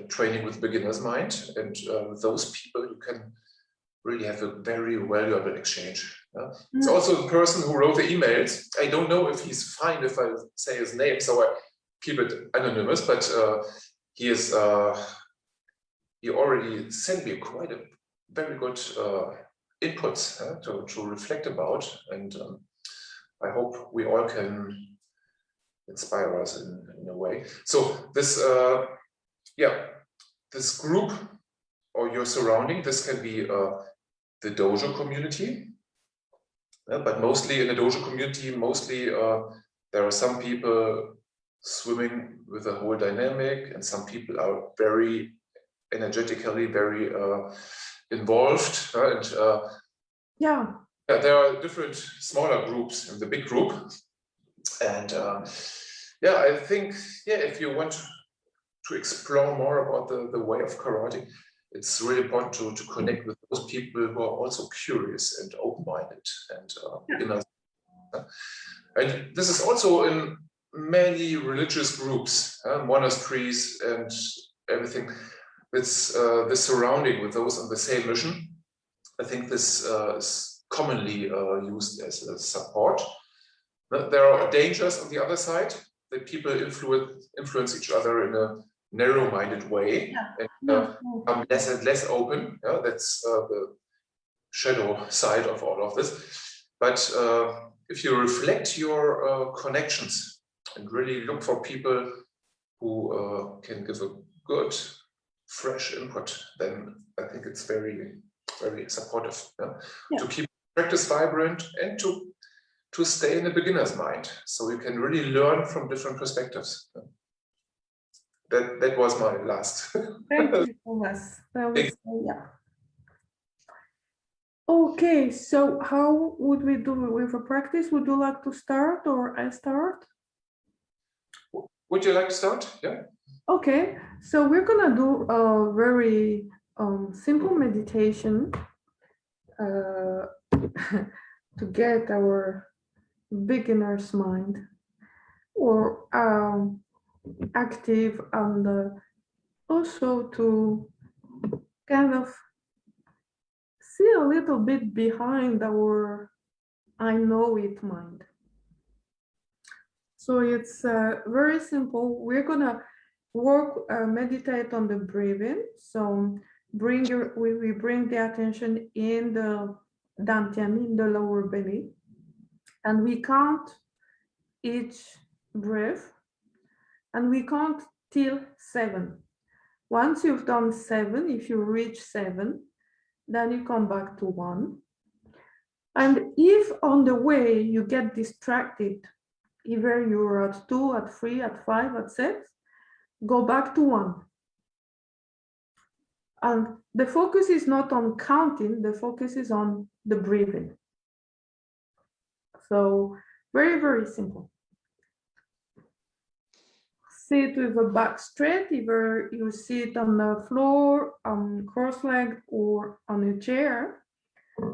training with beginner's mind. And those people, you can really have a very valuable exchange. It's also the person who wrote the emails. I don't know if he's fine if I say his name, so I keep it anonymous, but he is, he already sent me quite a very good inputs to reflect about, and I hope we all can inspire us in a way. So this, this group or your surrounding, this can be the dojo community, but mostly in the dojo community, mostly there are some people swimming with the whole dynamic, and some people are very energetically very involved, and there are different smaller groups in the big group. And I think if you want to explore more about the way of karate, it's really important to connect with those people who are also curious and open-minded and beginners. And this is also in many religious groups, monasteries and everything. It's the surrounding with those on the same mission. I think this is commonly used as a support. There are dangers on the other side, that people influence each other in a narrow-minded way, and become less and less open. That's the shadow side of all of this. But if you reflect your connections and really look for people who can give a good, fresh input, then I think it's very, very supportive to keep practice vibrant and to stay in the beginner's mind, so you can really learn from different perspectives. That was my last. Thank you, Thomas. That was, Okay, so how would we do it with a practice? Would you like to start, or I start? Would you like to start? Yeah. Okay, so we're gonna do a very simple meditation to get our beginner's mind or active, and also to kind of see a little bit behind our I know it mind. So it's very simple. We're gonna meditate on the breathing. So we bring the attention in the dantian, in the lower belly, and we count each breath, and we count till 7. Once you've done 7, if you reach 7, then you come back to 1. And if on the way you get distracted, either you're at 2, at 3, at 5, at 6, go back to 1. And the focus is not on counting, the focus is on the breathing. So very, very simple. Sit with the back straight, either you sit on the floor, cross-legged, or on a chair.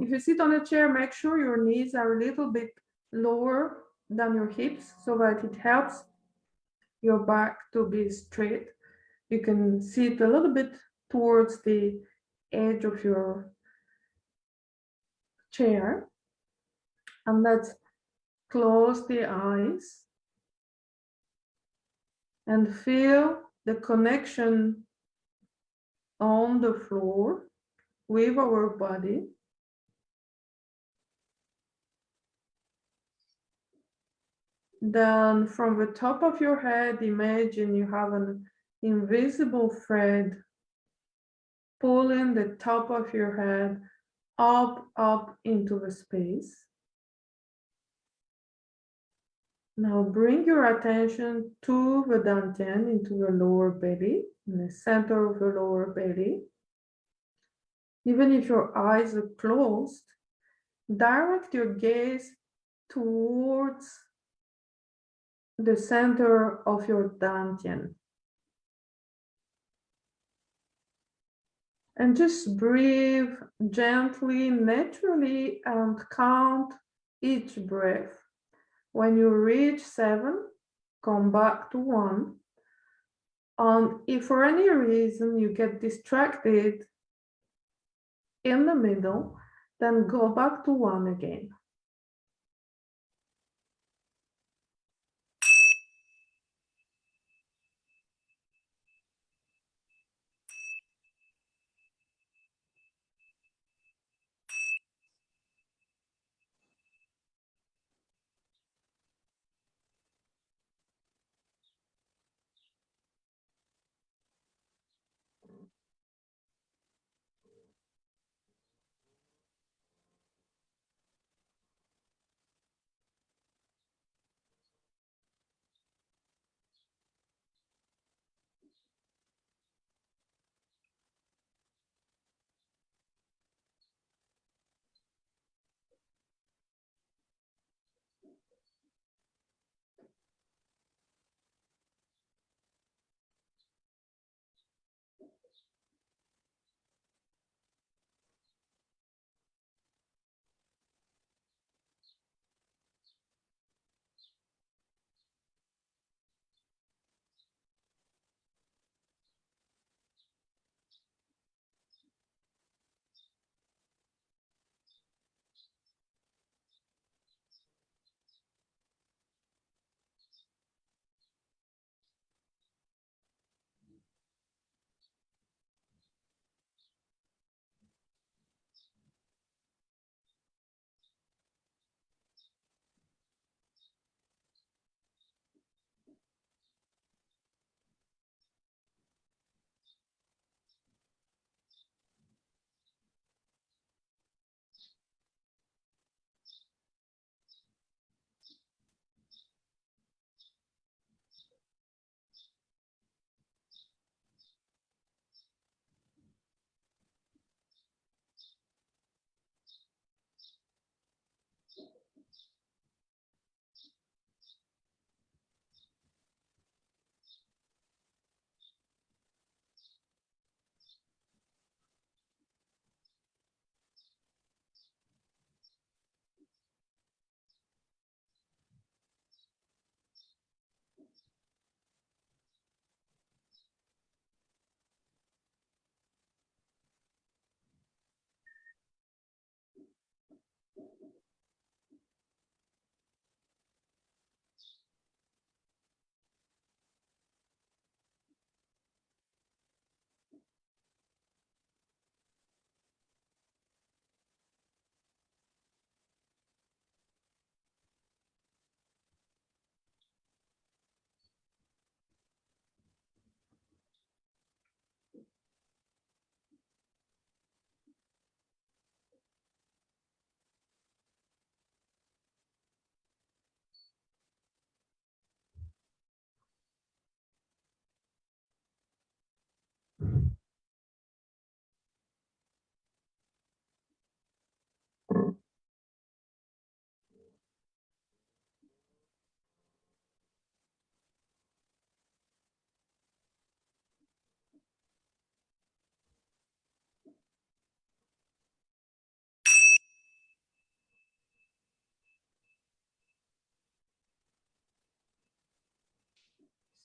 If you sit on a chair, make sure your knees are a little bit lower than your hips so that it helps your back to be straight. You can sit a little bit towards the edge of your chair, and let's close the eyes and feel the connection on the floor with our body. Then from the top of your head, imagine you have an invisible thread pulling the top of your head up into the space. Now bring your attention to the dantian, into the lower belly, in the center of the lower belly. Even if your eyes are closed, direct your gaze towards the center of your dantian. And just breathe gently, naturally, and count each breath. When you reach 7, come back to 1. And if for any reason you get distracted in the middle, then go back to 1 again.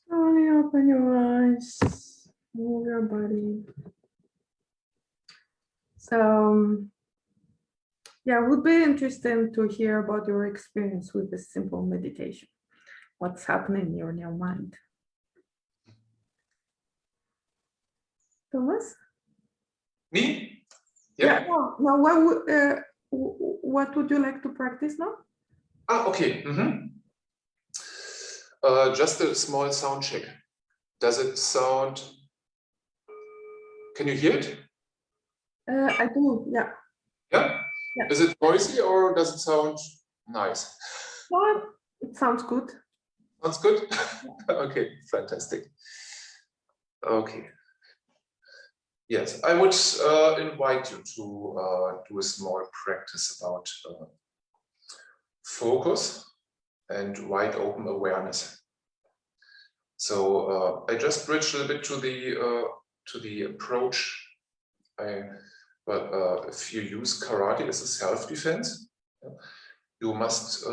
Slowly open your eyes, move your body. So, yeah, it would be interesting to hear about your experience with this simple meditation. What's happening in your mind? Thomas? Me? Yeah. Now, what would you like to practice now? Okay. Just a small sound check. Does it sound? Can you hear it? I do. Yeah. Yeah. Yeah. Is it noisy or does it sound nice? Well, it sounds good. Sounds good? Okay, fantastic. Okay. Yes, I would invite you to do a small practice about focus and wide open awareness. So I just bridged a little bit to the approach. But if you use karate as a self-defense, you must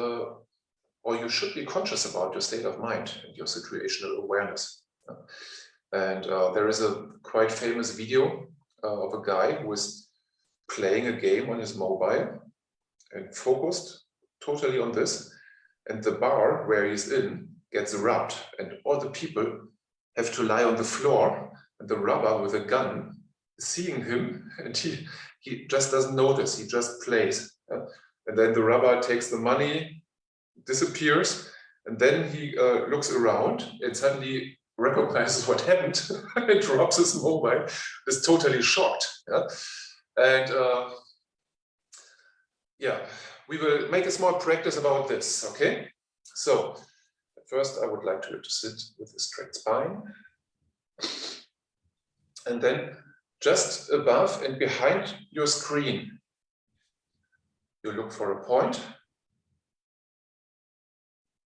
or you should be conscious about your state of mind and your situational awareness. And there is a quite famous video of a guy who is playing a game on his mobile and focused totally on this. And the bar where he's in gets rubbed, and all the people have to lie on the floor, and the robber with a gun is seeing him, and he just doesn't notice, he just plays. And then the robber takes the money, disappears, and then he looks around and suddenly recognizes what happened and drops his mobile, is totally shocked. And yeah, we will make a small practice about this, okay? So first I would like you to sit with a straight spine. And then just above and behind your screen, you look for a point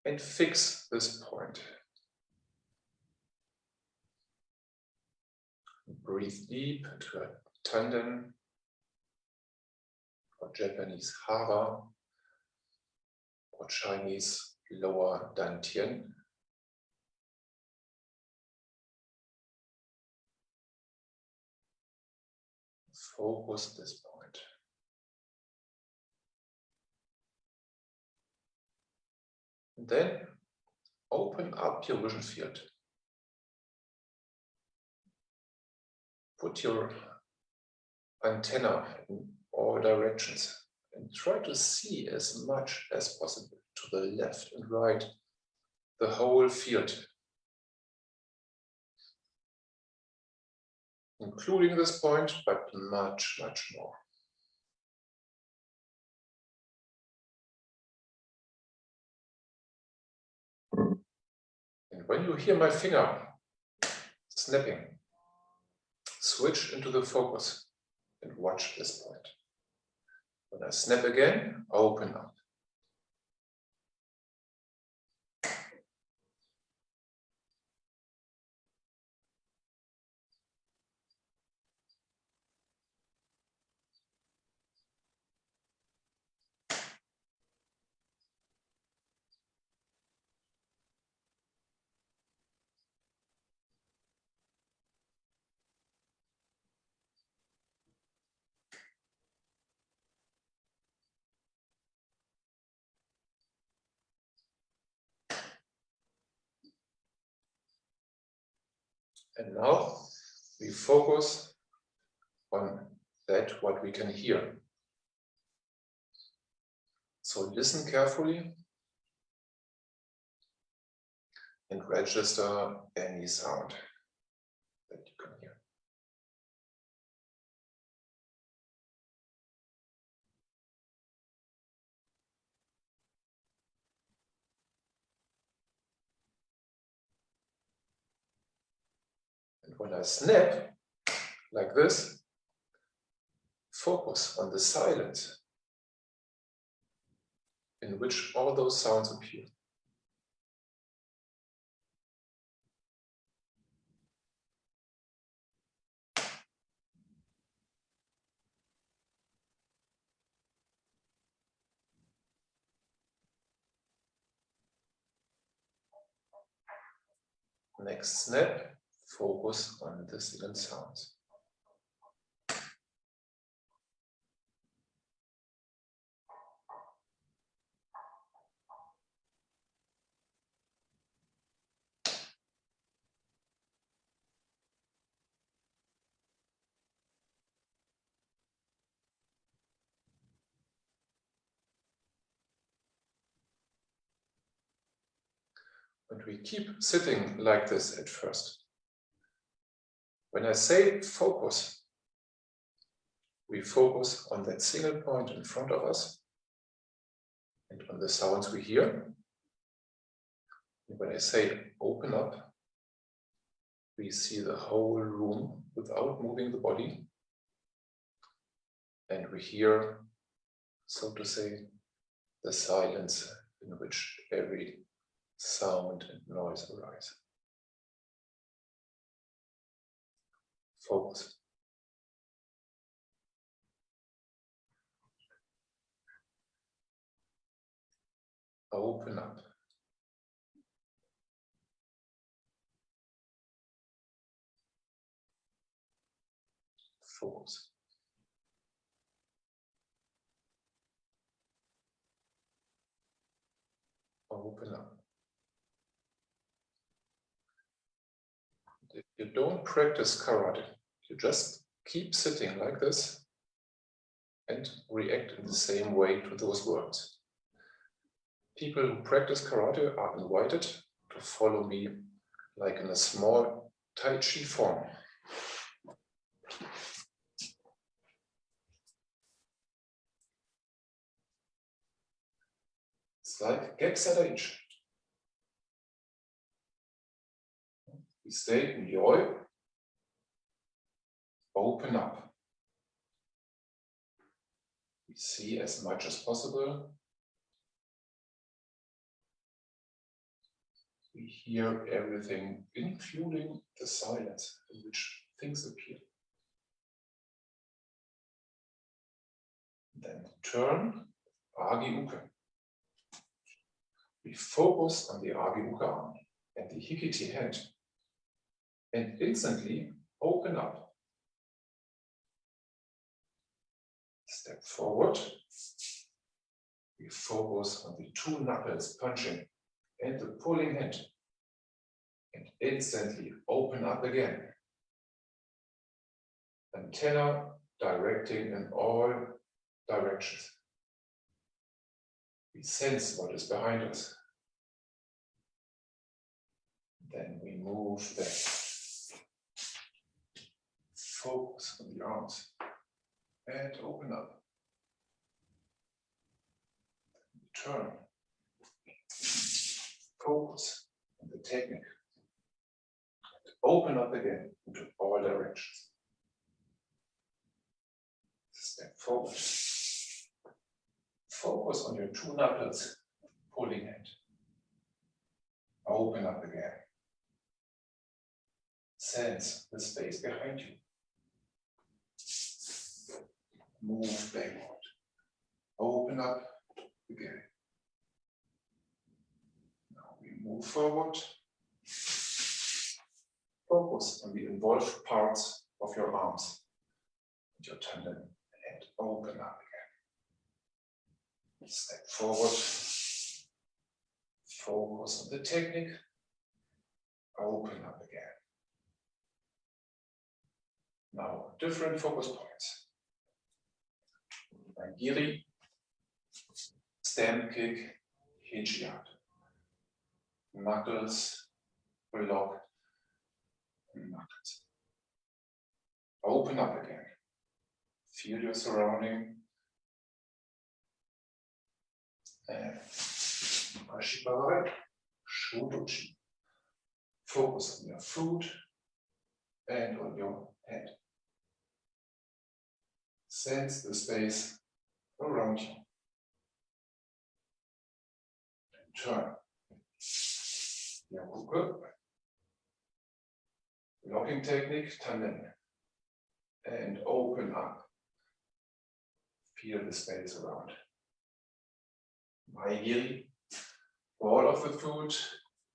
and fix this point. Breathe deep into a tanden or Japanese hara or Chinese lower dantian. Focus this point. And then open up your vision field. Put your antenna in all directions and try to see as much as possible to the left and right, the whole field, including this point, but much, much more. And when you hear my finger snapping, switch into the focus and watch this point. When I snap again, open up. And now we focus on that what we can hear. So listen carefully and register any sound that you can hear. And when I snap like this, focus on the silence in which all those sounds appear. Next snap, focus on the single sounds. And we keep sitting like this at first. When I say focus, we focus on that single point in front of us and on the sounds we hear. When I say open up, we see the whole room without moving the body. And we hear, so to say, the silence in which every sound and noise arise. Focus. Open up. Focus. Open up. If you don't practice karate, you just keep sitting like this and react in the same way to those words. People who practice karate are invited to follow me like in a small Tai Chi form. It's like Geksadaichi. We stay in Yoi, open up. We see as much as possible. We hear everything, including the silence in which things appear. Then turn, Agi Uke. We focus on the Agi Uke arm and the Hikiti hand and instantly open up. Step forward. We focus on the two knuckles punching and the pulling hand and instantly open up again. Antenna directing in all directions. We sense what is behind us. Then we move that. Focus on the arms and open up. Turn. Focus on the technique. Open up again into all directions. Step forward. Focus on your two knuckles, pulling hand. Open up again. Sense the space behind you. Move backward. Open up again. Now we move forward. Focus on the involved parts of your arms, your tendon, and open up again. Step forward. Focus on the technique. Open up again. Now, different focus points. Giri, stamp kick, hinge yard. Knuckles, block, knuckles. Open up again. Feel your surrounding. And Ashibarai, Shudochi. Focus on your foot and on your head. Sense the space around you. And turn. Yakuko. Locking technique, tanden. And open up. Feel the space around. Maigiri. Ball of the foot.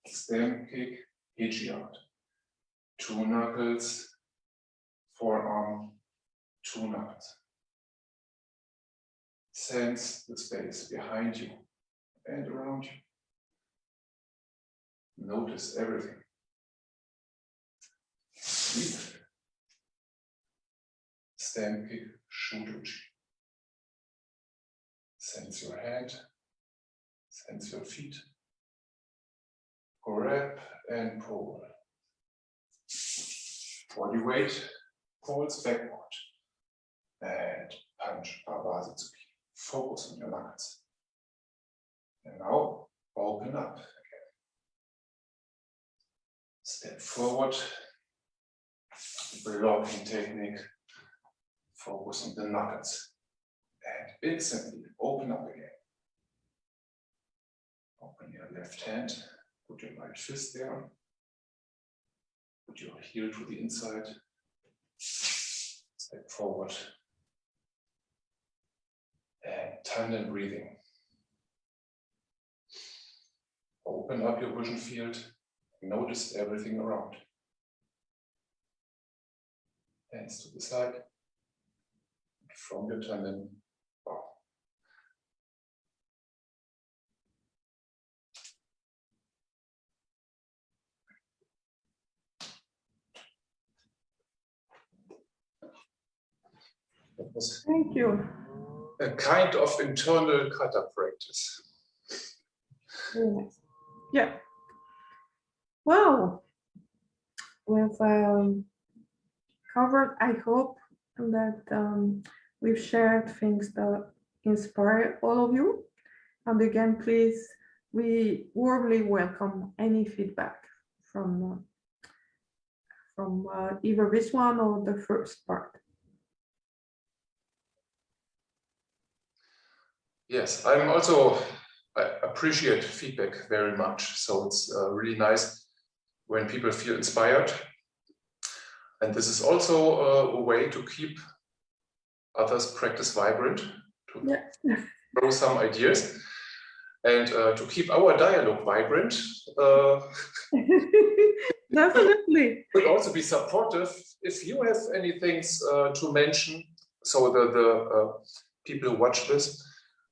Stamp kick. Hitch out. Two knuckles. Forearm. Two knuckles. Sense the space behind you and around you. Notice everything. Sweep. Stand kick, shudochi. Sense your hand. Sense your feet. Grab and pull. Body weight pulls backward. And punch Abasitsuki. Focus on your knuckles. And now open up again. Step forward, blocking technique, focus on the knuckles, and instantly open up again. Open your left hand, put your right fist there, put your heel to the inside, step forward, and tandem breathing. Open up your vision field, notice everything around. Hands to the side, from your tandem, bow. That was Thank you. a kind of internal kata practice. Very nice. Yeah. Well, we've covered, I hope, that we've shared things that inspire all of you. And again, please, we warmly welcome any feedback from either this one or the first part. Yes, I appreciate feedback very much. So it's really nice when people feel inspired. And this is also a way to keep others practice vibrant, to throw some ideas, and to keep our dialogue vibrant. Definitely. Could also be supportive if you have any things to mention. So the people who watch this,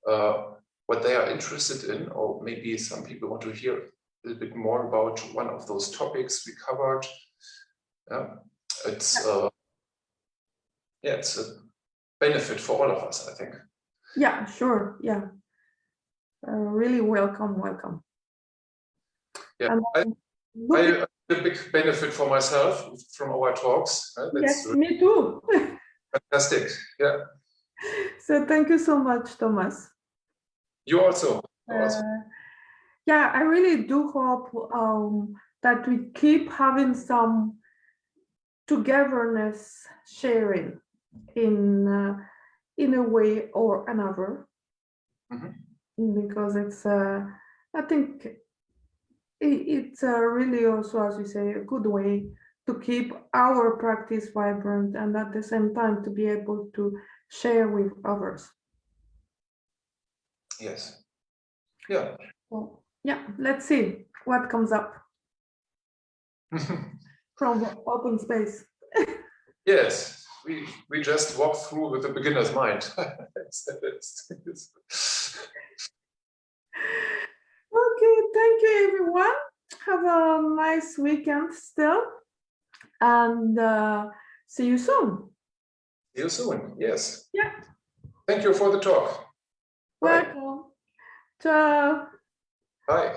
what they are interested in, or maybe some people want to hear a little bit more about one of those topics we covered. It's it's a benefit for all of us, I think. Yeah, sure. Yeah. Really welcome. Yeah, I a big benefit for myself from our talks. Yes, really me too. Fantastic. Yeah. So thank you so much, Thomas. You also. Yeah, I really do hope that we keep having some togetherness sharing in a way or another, because it's I think it's really also, as you say, a good way to keep our practice vibrant and at the same time to be able to share with others. Yes. Yeah. Well, yeah, let's see what comes up from open space. Yes, we just walk through with a beginner's mind. Okay, thank you everyone. Have a nice weekend still, and see you soon. See you soon, yes. Yeah. Thank you for the talk. Welcome. Ciao. Bye.